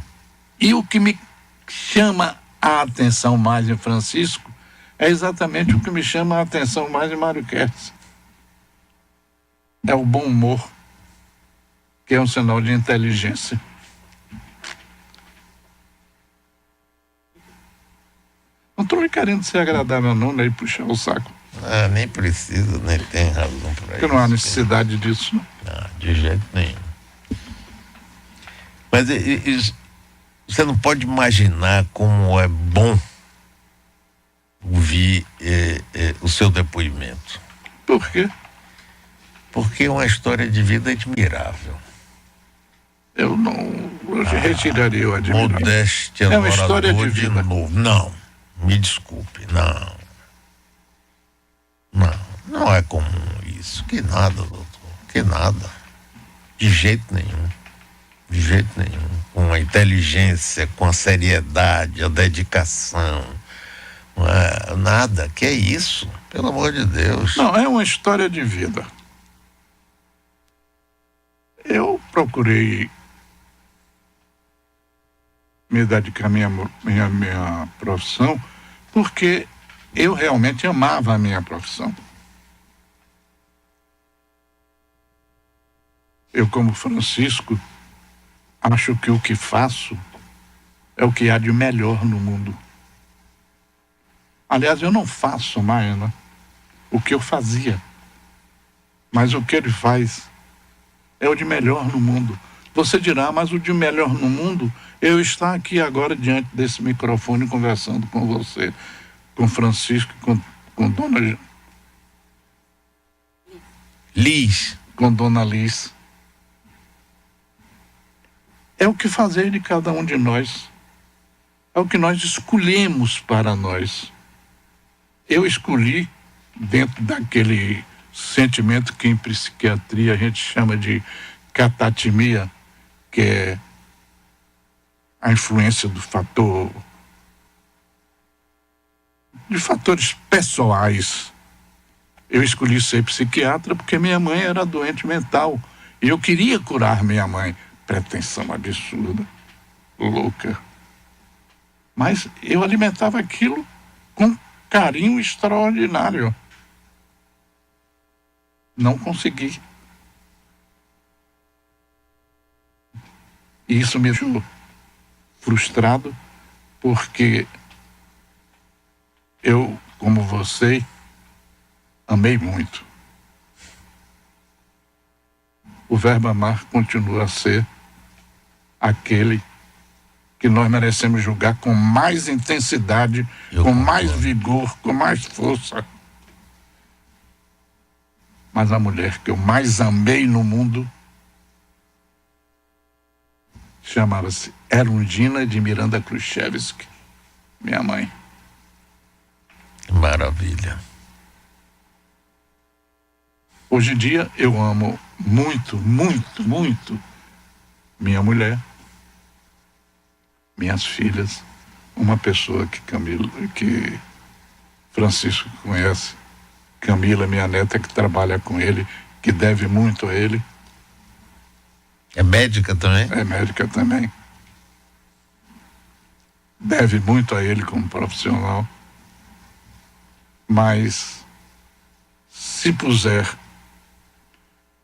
E o que me chama a atenção mais em Francisco é exatamente o que me chama a atenção mais em Mário Kertz. É o bom humor, que é um sinal de inteligência. Não estou querendo ser agradável não, nem puxar o saco. Ah, nem precisa, nem tem razão para isso. Porque não há necessidade disso. Não. Não, de jeito nenhum. Mas você não pode imaginar como é bom ouvir o seu depoimento. Por quê? Porque é uma história de vida admirável. Eu retiraria o admirável. Modéstia É uma história morador de vida. novo. Não, me desculpe, não. Não é comum isso. Que nada, doutor. Que nada. De jeito nenhum. De jeito nenhum. Com a inteligência, com a seriedade, a dedicação. Nada. Que é isso? Pelo amor de Deus. Não, é uma história de vida. Eu procurei me dedicar à minha profissão porque eu realmente amava a minha profissão. Eu, como Francisco, acho que o que faço é o que há de melhor no mundo. Aliás, eu não faço mais, né, o que eu fazia, mas o que ele faz é o de melhor no mundo. Você dirá, mas o de melhor no mundo, eu estar aqui agora diante desse microfone conversando com você, com Francisco, com dona Liz. Com dona Liz. É o que fazer de cada um de nós. É o que nós escolhemos para nós. Eu escolhi, dentro daquele sentimento que em psiquiatria a gente chama de catatimia, que é a influência de fatores pessoais. Eu escolhi ser psiquiatra porque minha mãe era doente mental e eu queria curar minha mãe. Pretensão absurda, louca. Mas eu alimentava aquilo com carinho extraordinário. Não consegui. E isso me deixou frustrado, porque eu, como você, amei muito. O verbo amar continua a ser aquele que nós merecemos julgar com mais intensidade, com mais vigor, com mais força. Mas a mulher que eu mais amei no mundo chamava-se Erundina de Miranda Khrushchevsky, minha mãe. Maravilha. Hoje em dia eu amo muito, muito, muito minha mulher, minhas filhas, uma pessoa que Francisco conhece, Camila, minha neta, que trabalha com ele, que deve muito a ele. É médica também? É médica também. Deve muito a ele como profissional. Mas, se puser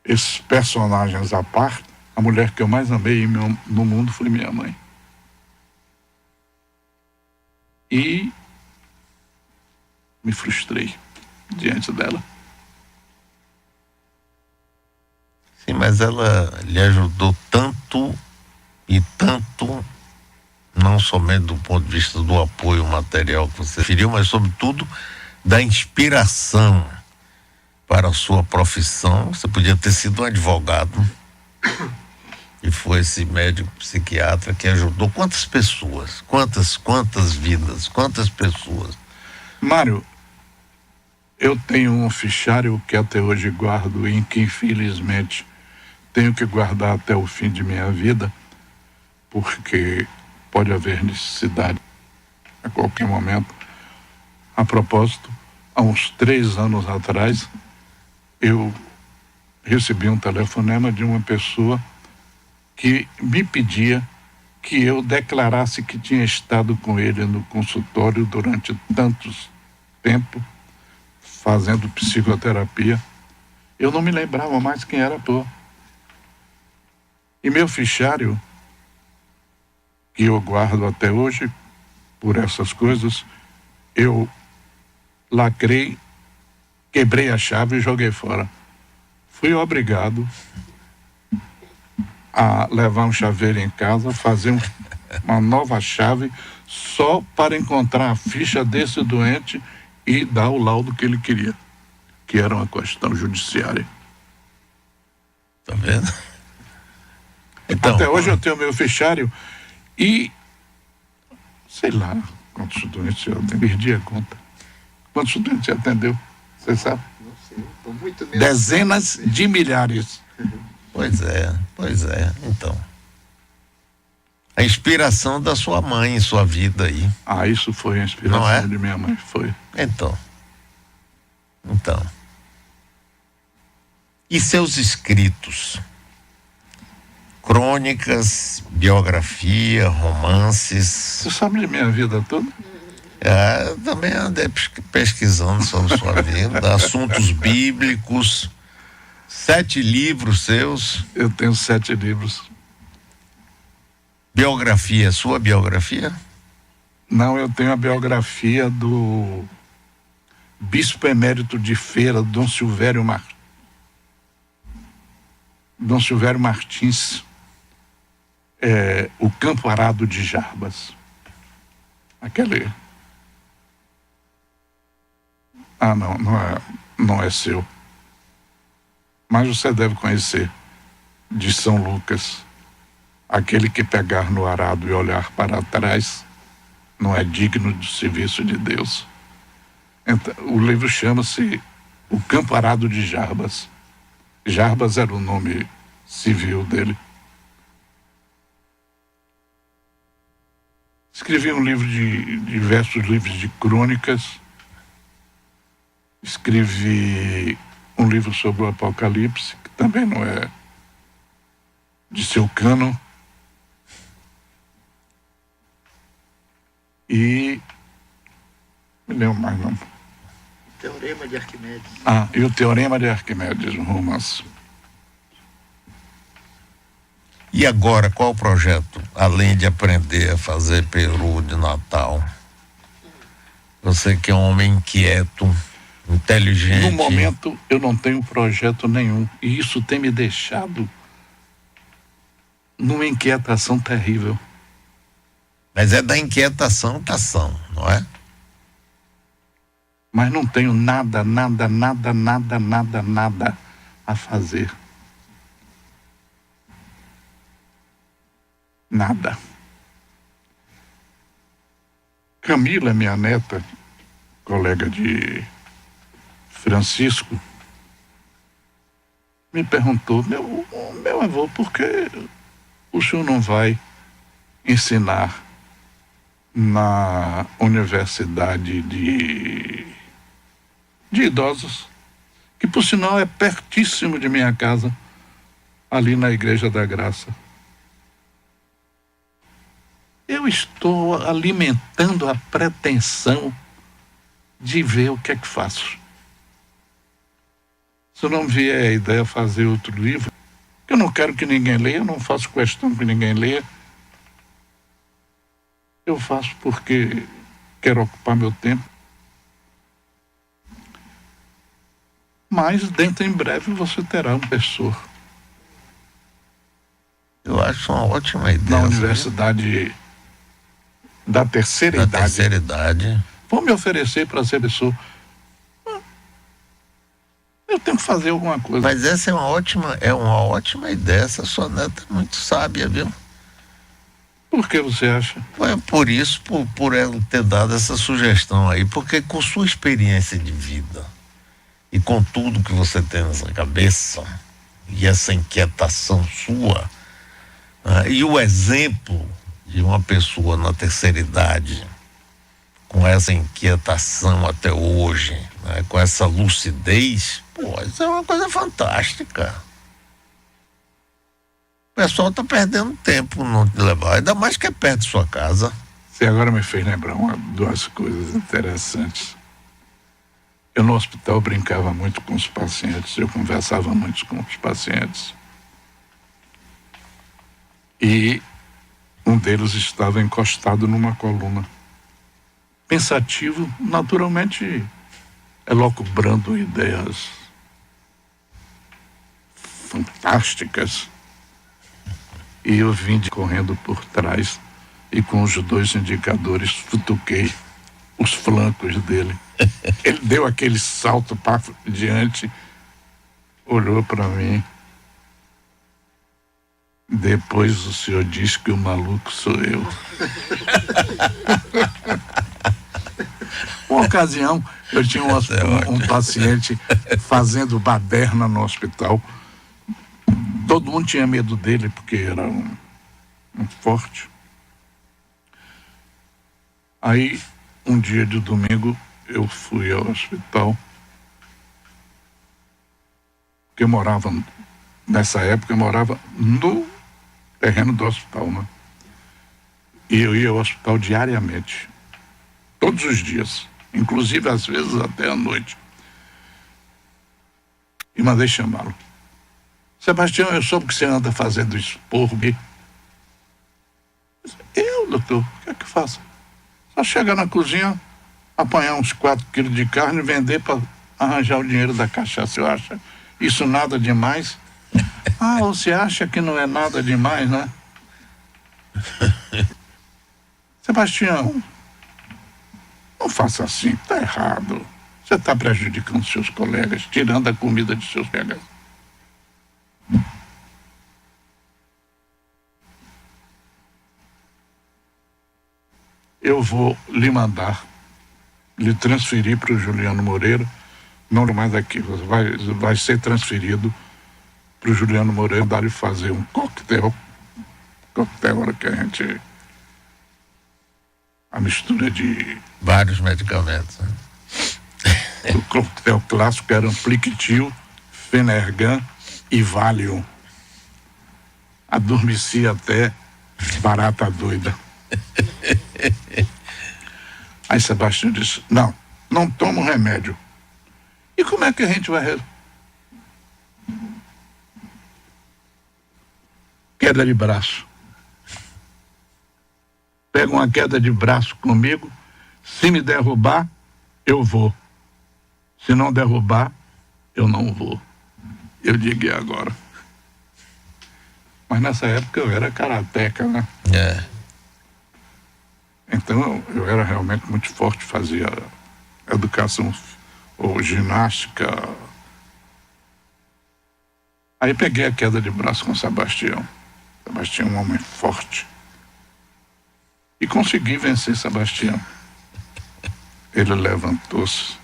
esses personagens à parte, A mulher que eu mais amei no mundo foi minha mãe. E me frustrei diante dela. Sim, mas ela lhe ajudou tanto e tanto, não somente do ponto de vista do apoio material que você referiu, mas sobretudo da inspiração para a sua profissão. Você podia ter sido um advogado e foi esse médico psiquiatra que ajudou quantas pessoas, quantas vidas, quantas pessoas. Mário, eu tenho um fichário que até hoje guardo, em que infelizmente tenho que guardar até o fim de minha vida, porque pode haver necessidade a qualquer momento. A propósito, há uns 3 anos atrás, eu recebi um telefonema de uma pessoa que me pedia que eu declarasse que tinha estado com ele no consultório durante tantos tempo, fazendo psicoterapia. Eu não me lembrava mais quem era a pessoa. E meu fichário, que eu guardo até hoje, por essas coisas, eu lacrei, quebrei a chave e joguei fora. Fui obrigado a levar um chaveiro em casa, fazer uma nova chave, só para encontrar a ficha desse doente e dar o laudo que ele queria, que era uma questão judiciária. Tá vendo? Então, até hoje eu tenho meu fichário e sei lá quantos doentes eu atendi, perdi a conta. Quantos doentes você atendeu? Você sabe? Não sei, tô muito menos. Dezenas de milhares. Pois é, então. A inspiração da sua mãe em sua vida aí. Ah, isso foi a inspiração Não é? de minha mãe, foi. Então. E seus escritos? Crônicas, biografia, romances. Você sabe de minha vida toda? Também andei pesquisando sobre sua vida, assuntos bíblicos, 7 livros seus. Eu tenho 7 livros. Biografia, sua biografia? Não, eu tenho a biografia do bispo emérito de Feira, Dom Silvério Martins, o Campo Arado de Jarbas. Aquele... não é seu. Mas você deve conhecer, de São Lucas. Aquele que pegar no arado e olhar para trás não é digno do serviço de Deus. Então, o livro chama-se O Campo Arado de Jarbas. Jarbas era o nome civil dele. Escrevi um livro de diversos livros de crônicas. Escrevi um livro sobre o Apocalipse, que também não é de seu cânon. E me lembro mais não. Teorema de Arquimedes. E o Teorema de Arquimedes, um romance. E agora, qual o projeto? Além de aprender a fazer peru de Natal. Você que é um homem inquieto, inteligente. No momento, eu não tenho projeto nenhum. E isso tem me deixado numa inquietação terrível. Mas é da inquietação que ação, não é? Mas não tenho nada a fazer. Nada. Camila, minha neta, colega de Francisco, me perguntou, meu avô, por que o senhor não vai ensinar na universidade de idosos, que por sinal é pertíssimo de minha casa, ali na Igreja da Graça? Eu estou alimentando a pretensão de ver o que é que faço. Se não vier a ideia de fazer outro livro, Eu não quero que ninguém leia, eu não faço questão que ninguém leia. Eu faço porque quero ocupar meu tempo. Mas dentro em breve você terá um professor Eu acho uma ótima ideia. na universidade da terceira idade. Terceira idade. Vou me oferecer para ser professor. Eu tenho que fazer alguma coisa. Mas essa é uma ótima ideia. Essa sua neta é muito sábia, viu? Por que você acha? Foi por isso, por ela ter dado essa sugestão aí, porque com sua experiência de vida e com tudo que você tem nessa cabeça e essa inquietação sua, e o exemplo de uma pessoa na terceira idade com essa inquietação até hoje, né, com essa lucidez, pô, isso é uma coisa fantástica. O pessoal está perdendo tempo não te levar, ainda mais que é perto de sua casa. Você agora me fez lembrar duas coisas interessantes. Eu no hospital brincava muito com os pacientes, eu conversava muito com os pacientes. E um deles estava encostado numa coluna. Pensativo, naturalmente elocubrando ideias fantásticas. E eu vim correndo por trás e com os dois indicadores futuquei os flancos dele. Ele deu aquele salto para diante, olhou para mim. Depois o senhor diz que o maluco sou eu. Uma ocasião, eu tinha um paciente fazendo baderna no hospital. Todo mundo tinha medo dele, porque era um forte. Aí, um dia de domingo, eu fui ao hospital. Porque nessa época, eu morava no terreno do hospital, né? E eu ia ao hospital diariamente. Todos os dias. Inclusive, às vezes, até à noite. E mandei chamá-lo. Sebastião, eu soube que você anda fazendo esporro. Eu, doutor, o que é que eu faço? Só chegar na cozinha, apanhar uns 4 quilos de carne e vender para arranjar o dinheiro da cachaça. Você acha isso nada demais? Ah, você acha que não é nada demais, né? Sebastião, não faça assim, tá errado. Você está prejudicando seus colegas, tirando a comida de seus colegas. Eu vou lhe mandar, lhe transferir para o Juliano Moreira, não mais aqui, vai ser transferido para o Juliano Moreira, dar-lhe fazer um coquetel, hora que a mistura de vários medicamentos, né? O coquetel clássico era Ampliquitil, Fenergan e Valium. Adormecia até barata doida. Aí Sebastião disse, não toma o remédio. E como é que a gente vai... Queda de braço. Pega uma queda de braço comigo, se me derrubar, eu vou. Se não derrubar, eu não vou. Eu digo, e agora? Mas nessa época eu era karateca, né? É. Então eu era realmente muito forte, fazia educação ou ginástica. Aí peguei a queda de braço com Sebastião. Sebastião é um homem forte. E consegui vencer Sebastião. Ele levantou-se,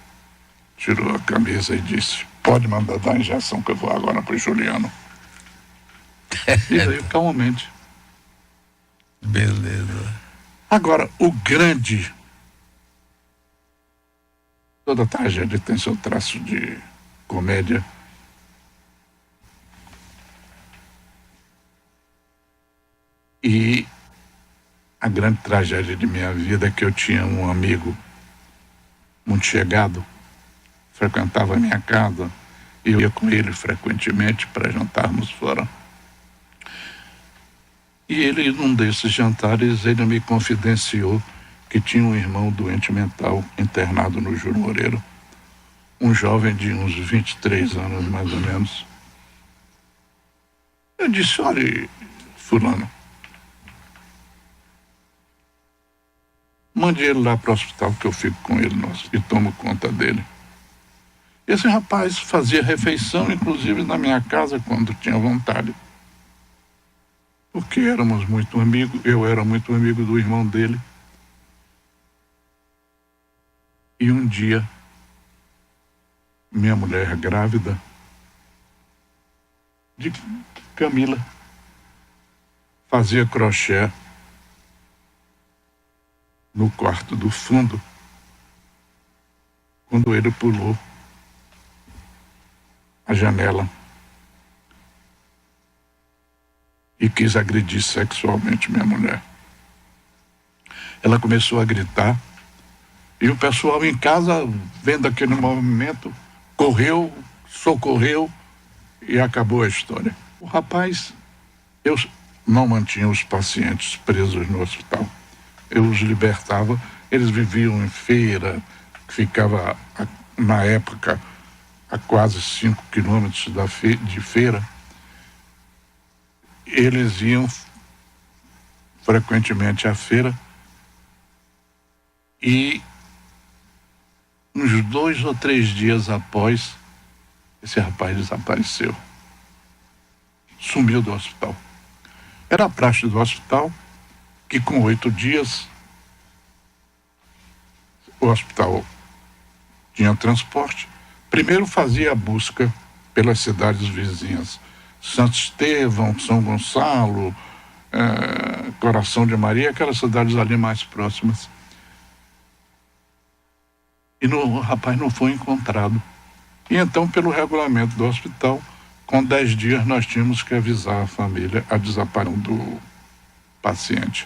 tirou a camisa e disse, pode mandar dar a injeção que eu vou agora para o Juliano. E veio calmamente. Beleza. Agora, o grande... Toda tragédia tem seu traço de comédia. E a grande tragédia de minha vida é que eu tinha um amigo muito chegado, frequentava a minha casa, e eu ia com ele frequentemente para jantarmos fora. E ele, num desses jantares, ele me confidenciou que tinha um irmão doente mental internado no Júlio Moreira, um jovem de uns 23 anos, mais ou menos. Eu disse, olha, fulano, mande ele lá para o hospital que eu fico com ele e tomo conta dele. Esse rapaz fazia refeição, inclusive na minha casa, quando tinha vontade. Porque éramos muito amigos, eu era muito amigo do irmão dele. E um dia, minha mulher grávida, de Camila, fazia crochê no quarto do fundo, quando ele pulou a janela e quis agredir sexualmente minha mulher. Ela começou a gritar e o pessoal em casa, vendo aquele movimento, correu, socorreu e acabou a história. O rapaz, eu não mantinha os pacientes presos no hospital. Eu os libertava, eles viviam em feira, que ficava, na época, a quase 5 quilômetros de feira. Eles iam frequentemente à feira e uns 2 ou 3 dias após, esse rapaz desapareceu. Sumiu do hospital. Era a praxe do hospital que com 8 dias o hospital tinha transporte. Primeiro fazia a busca pelas cidades vizinhas. Santo Estevão, São Gonçalo, Coração de Maria, aquelas cidades ali mais próximas. E o rapaz não foi encontrado. E então, pelo regulamento do hospital, com 10 dias nós tínhamos que avisar a família a desaparição do paciente.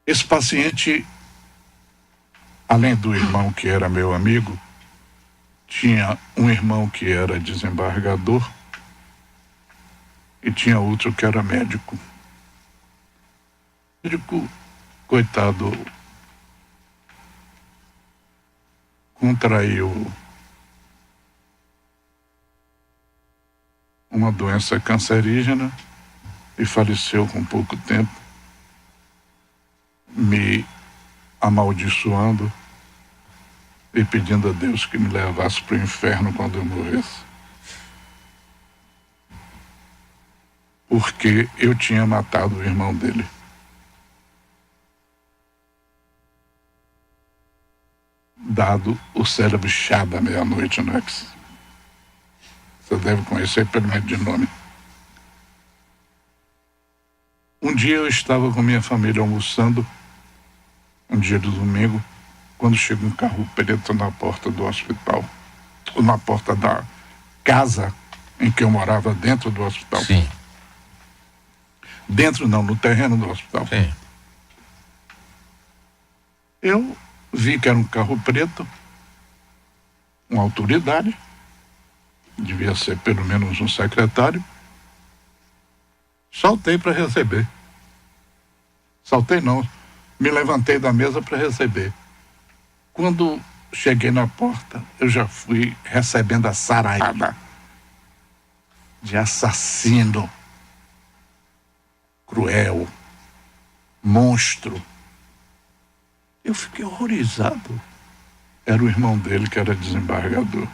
Esse paciente, além do irmão que era meu amigo, tinha um irmão que era desembargador e tinha outro que era médico. O médico, coitado, contraiu uma doença cancerígena e faleceu com pouco tempo, me amaldiçoando e pedindo a Deus que me levasse para o inferno quando eu morresse. Porque eu tinha matado o irmão dele. Dado o cérebro chá da meia-noite, não é que você deve conhecer pelo menos de nome. Um dia eu estava com minha família almoçando, um dia de domingo, quando chega um carro preto na porta do hospital, ou na porta da casa em que eu morava, dentro do hospital. Sim. Dentro não, no terreno do hospital. Sim. Eu vi que era um carro preto, uma autoridade, devia ser pelo menos um secretário. Saltei para receber. Saltei não, me levantei da mesa para receber. Quando cheguei na porta, eu já fui recebendo a saraiada de assassino, cruel, monstro. Eu fiquei horrorizado. Era o irmão dele que era desembargador.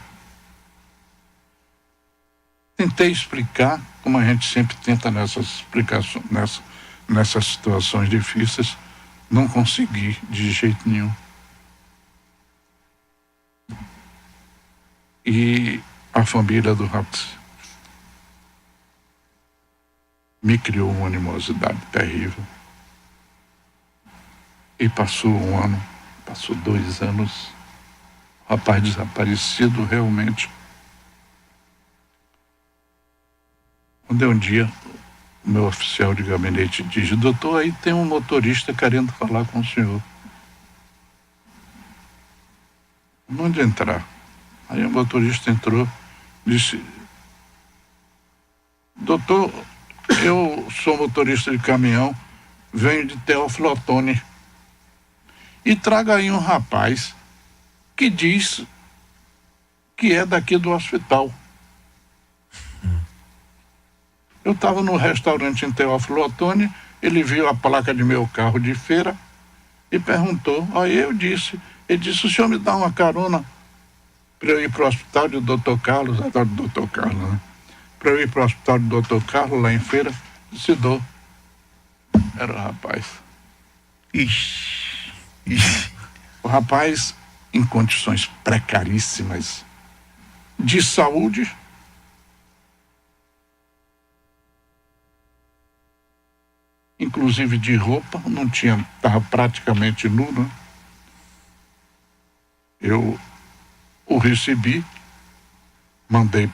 Tentei explicar, como a gente sempre tenta nessas explicações, nessas situações difíceis, não consegui de jeito nenhum. E a família do rapaz me criou uma animosidade terrível. E passou 1 ano, passou 2 anos, o rapaz desaparecido realmente. Quando um dia o meu oficial de gabinete diz: doutor, aí tem um motorista querendo falar com o senhor. Mande entrar. Aí o motorista entrou, disse: doutor, Eu sou motorista de caminhão, venho de Teófilo Otoni e trago aí um rapaz que diz que é daqui do hospital. Eu estava no restaurante em Teófilo Otoni, ele viu a placa de meu carro de feira e perguntou. Aí ele disse, o senhor me dá uma carona para eu ir para o hospital do Dr. Carlos, do Dr. Carlos, né? Para eu ir para o hospital do Dr. Carlos, lá em feira, disse, dou. Era o rapaz. Ixi. O rapaz em condições precaríssimas de saúde, inclusive de roupa, não tinha, estava praticamente nu, né? Eu o recebi, mandei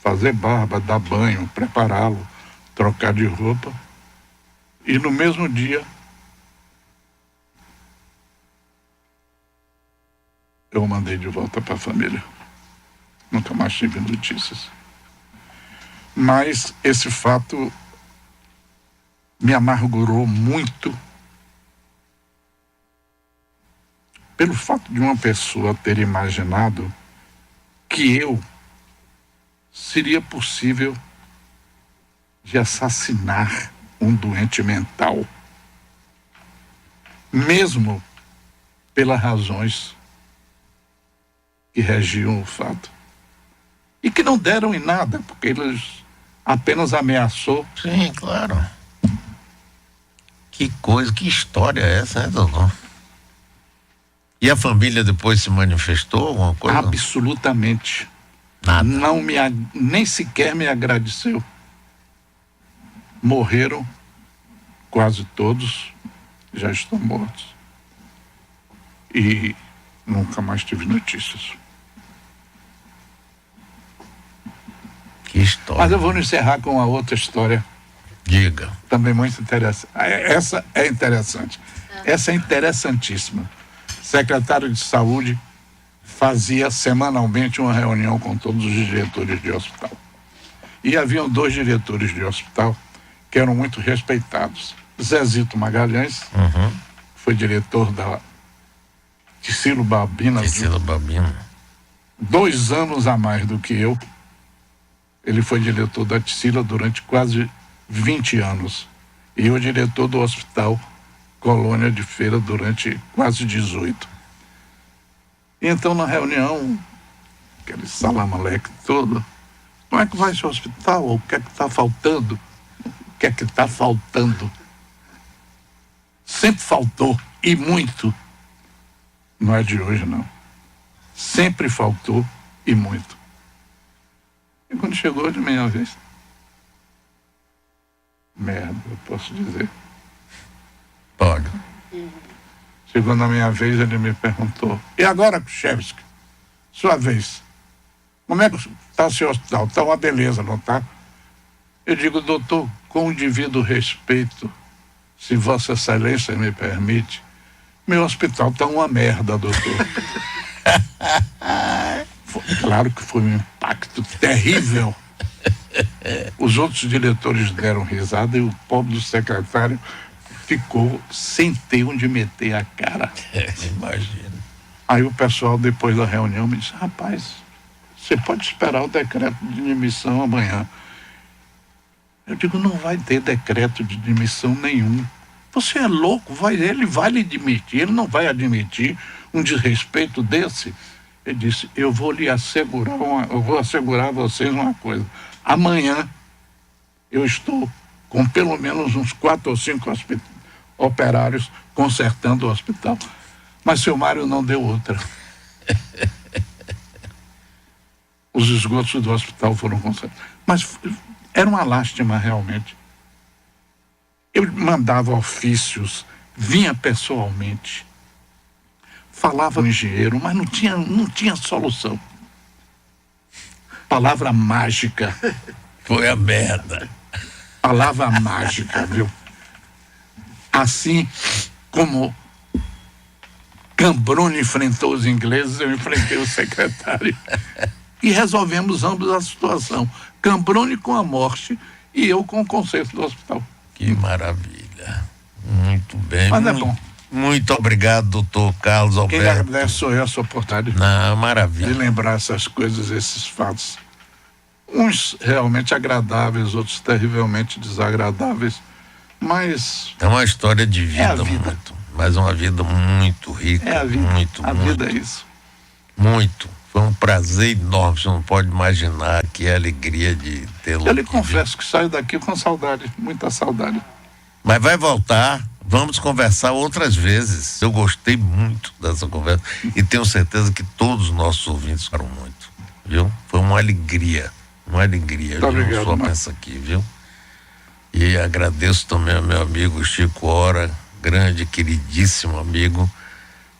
fazer barba, dar banho, prepará-lo, trocar de roupa, e no mesmo dia eu o mandei de volta para a família. Nunca mais tive notícias. Mas esse fato me amargurou muito pelo fato de uma pessoa ter imaginado que eu seria possível de assassinar um doente mental, mesmo pelas razões que regiam o fato. E que não deram em nada, porque eles apenas ameaçou. Sim, claro. Que coisa, que história é essa, né, doutor? E a família depois se manifestou alguma coisa? Absolutamente. Nada. Nem sequer me agradeceu. Morreram quase todos, já estão mortos. E nunca mais tive notícias. Que história. Mas eu vou encerrar com uma outra história. Diga. Também muito interessante. Essa é interessante. Essa é interessantíssima. O secretário de Saúde fazia semanalmente uma reunião com todos os diretores de hospital. E haviam 2 diretores de hospital que eram muito respeitados. Zezito Magalhães, foi diretor da Ticilo Babina. 2 anos a mais do que eu. Ele foi diretor da Ticila durante quase 20 anos. E eu diretor do Hospital Colônia de Feira durante quase 18. E então, na reunião, aquele salamaleque todo, como é que vai esse hospital? O que é que está faltando? O que é que está faltando? Sempre faltou, e muito. Não é de hoje, não. Sempre faltou, e muito. E quando chegou de minha vez, merda, eu posso dizer. Pode. Chegou na minha vez, ele me perguntou, e agora, Kruszewski, sua vez, como é que está o seu hospital? Está uma beleza, não está? Eu digo, doutor, com o devido respeito, se Vossa Excelência me permite, meu hospital está uma merda, doutor. Claro que foi um impacto terrível. Os outros diretores deram risada e o pobre do secretário ficou sem ter onde meter a cara. Imagina. Aí o pessoal, depois da reunião, me disse, rapaz, você pode esperar o decreto de demissão amanhã. Eu digo, não vai ter decreto de demissão nenhum. Você é louco, ele vai lhe demitir, ele não vai admitir um desrespeito desse. Ele disse, eu vou assegurar a vocês uma coisa. Amanhã eu estou com pelo menos uns 4 ou 5 operários consertando o hospital. Mas seu Mário não deu outra. Os esgotos do hospital foram consertados. Mas era uma lástima realmente. Eu mandava ofícios, vinha pessoalmente, falava com o engenheiro, mas não tinha solução. Palavra mágica. Foi a merda. Palavra mágica, viu? Assim como Cambrone enfrentou os ingleses, eu enfrentei o secretário. E resolvemos ambos a situação. Cambrone com a morte e eu com o conceito do hospital. Que maravilha. Muito bem. Mas é bom. Muito obrigado, doutor Carlos Quem Alberto. agradece sou eu a sua oportunidade Não, de maravilha. lembrar essas coisas, esses fatos. Uns realmente agradáveis, outros terrivelmente desagradáveis, mas É uma história de vida, É a vida. muito, mas uma vida muito rica. é a vida. Muito, A muito, vida é isso. muito. Foi um prazer enorme, você não pode imaginar que alegria de tê-lo Eu lhe aqui, confesso que saio daqui com saudade, muita saudade. viu? Mas vai voltar, vamos conversar outras vezes. Eu gostei muito dessa conversa e tenho certeza que todos os nossos ouvintes ficaram muito, viu? Foi uma alegria, Muito obrigado, só Marcos. pensa aqui, viu? E agradeço também ao meu amigo Chico Ora, grande, queridíssimo amigo,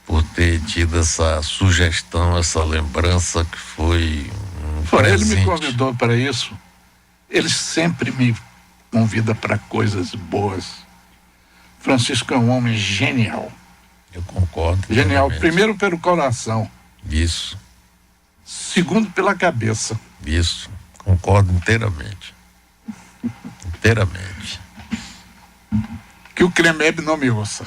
por ter tido essa sugestão, essa lembrança que foi um Ele me presente. convidou para isso. Ele sempre me convida para coisas boas. Francisco é um homem genial. Eu concordo. Genial. plenamente. Primeiro pelo coração, Isso, segundo pela cabeça. isso. Concordo inteiramente. Inteiramente. Que o Cremeb não me ouça.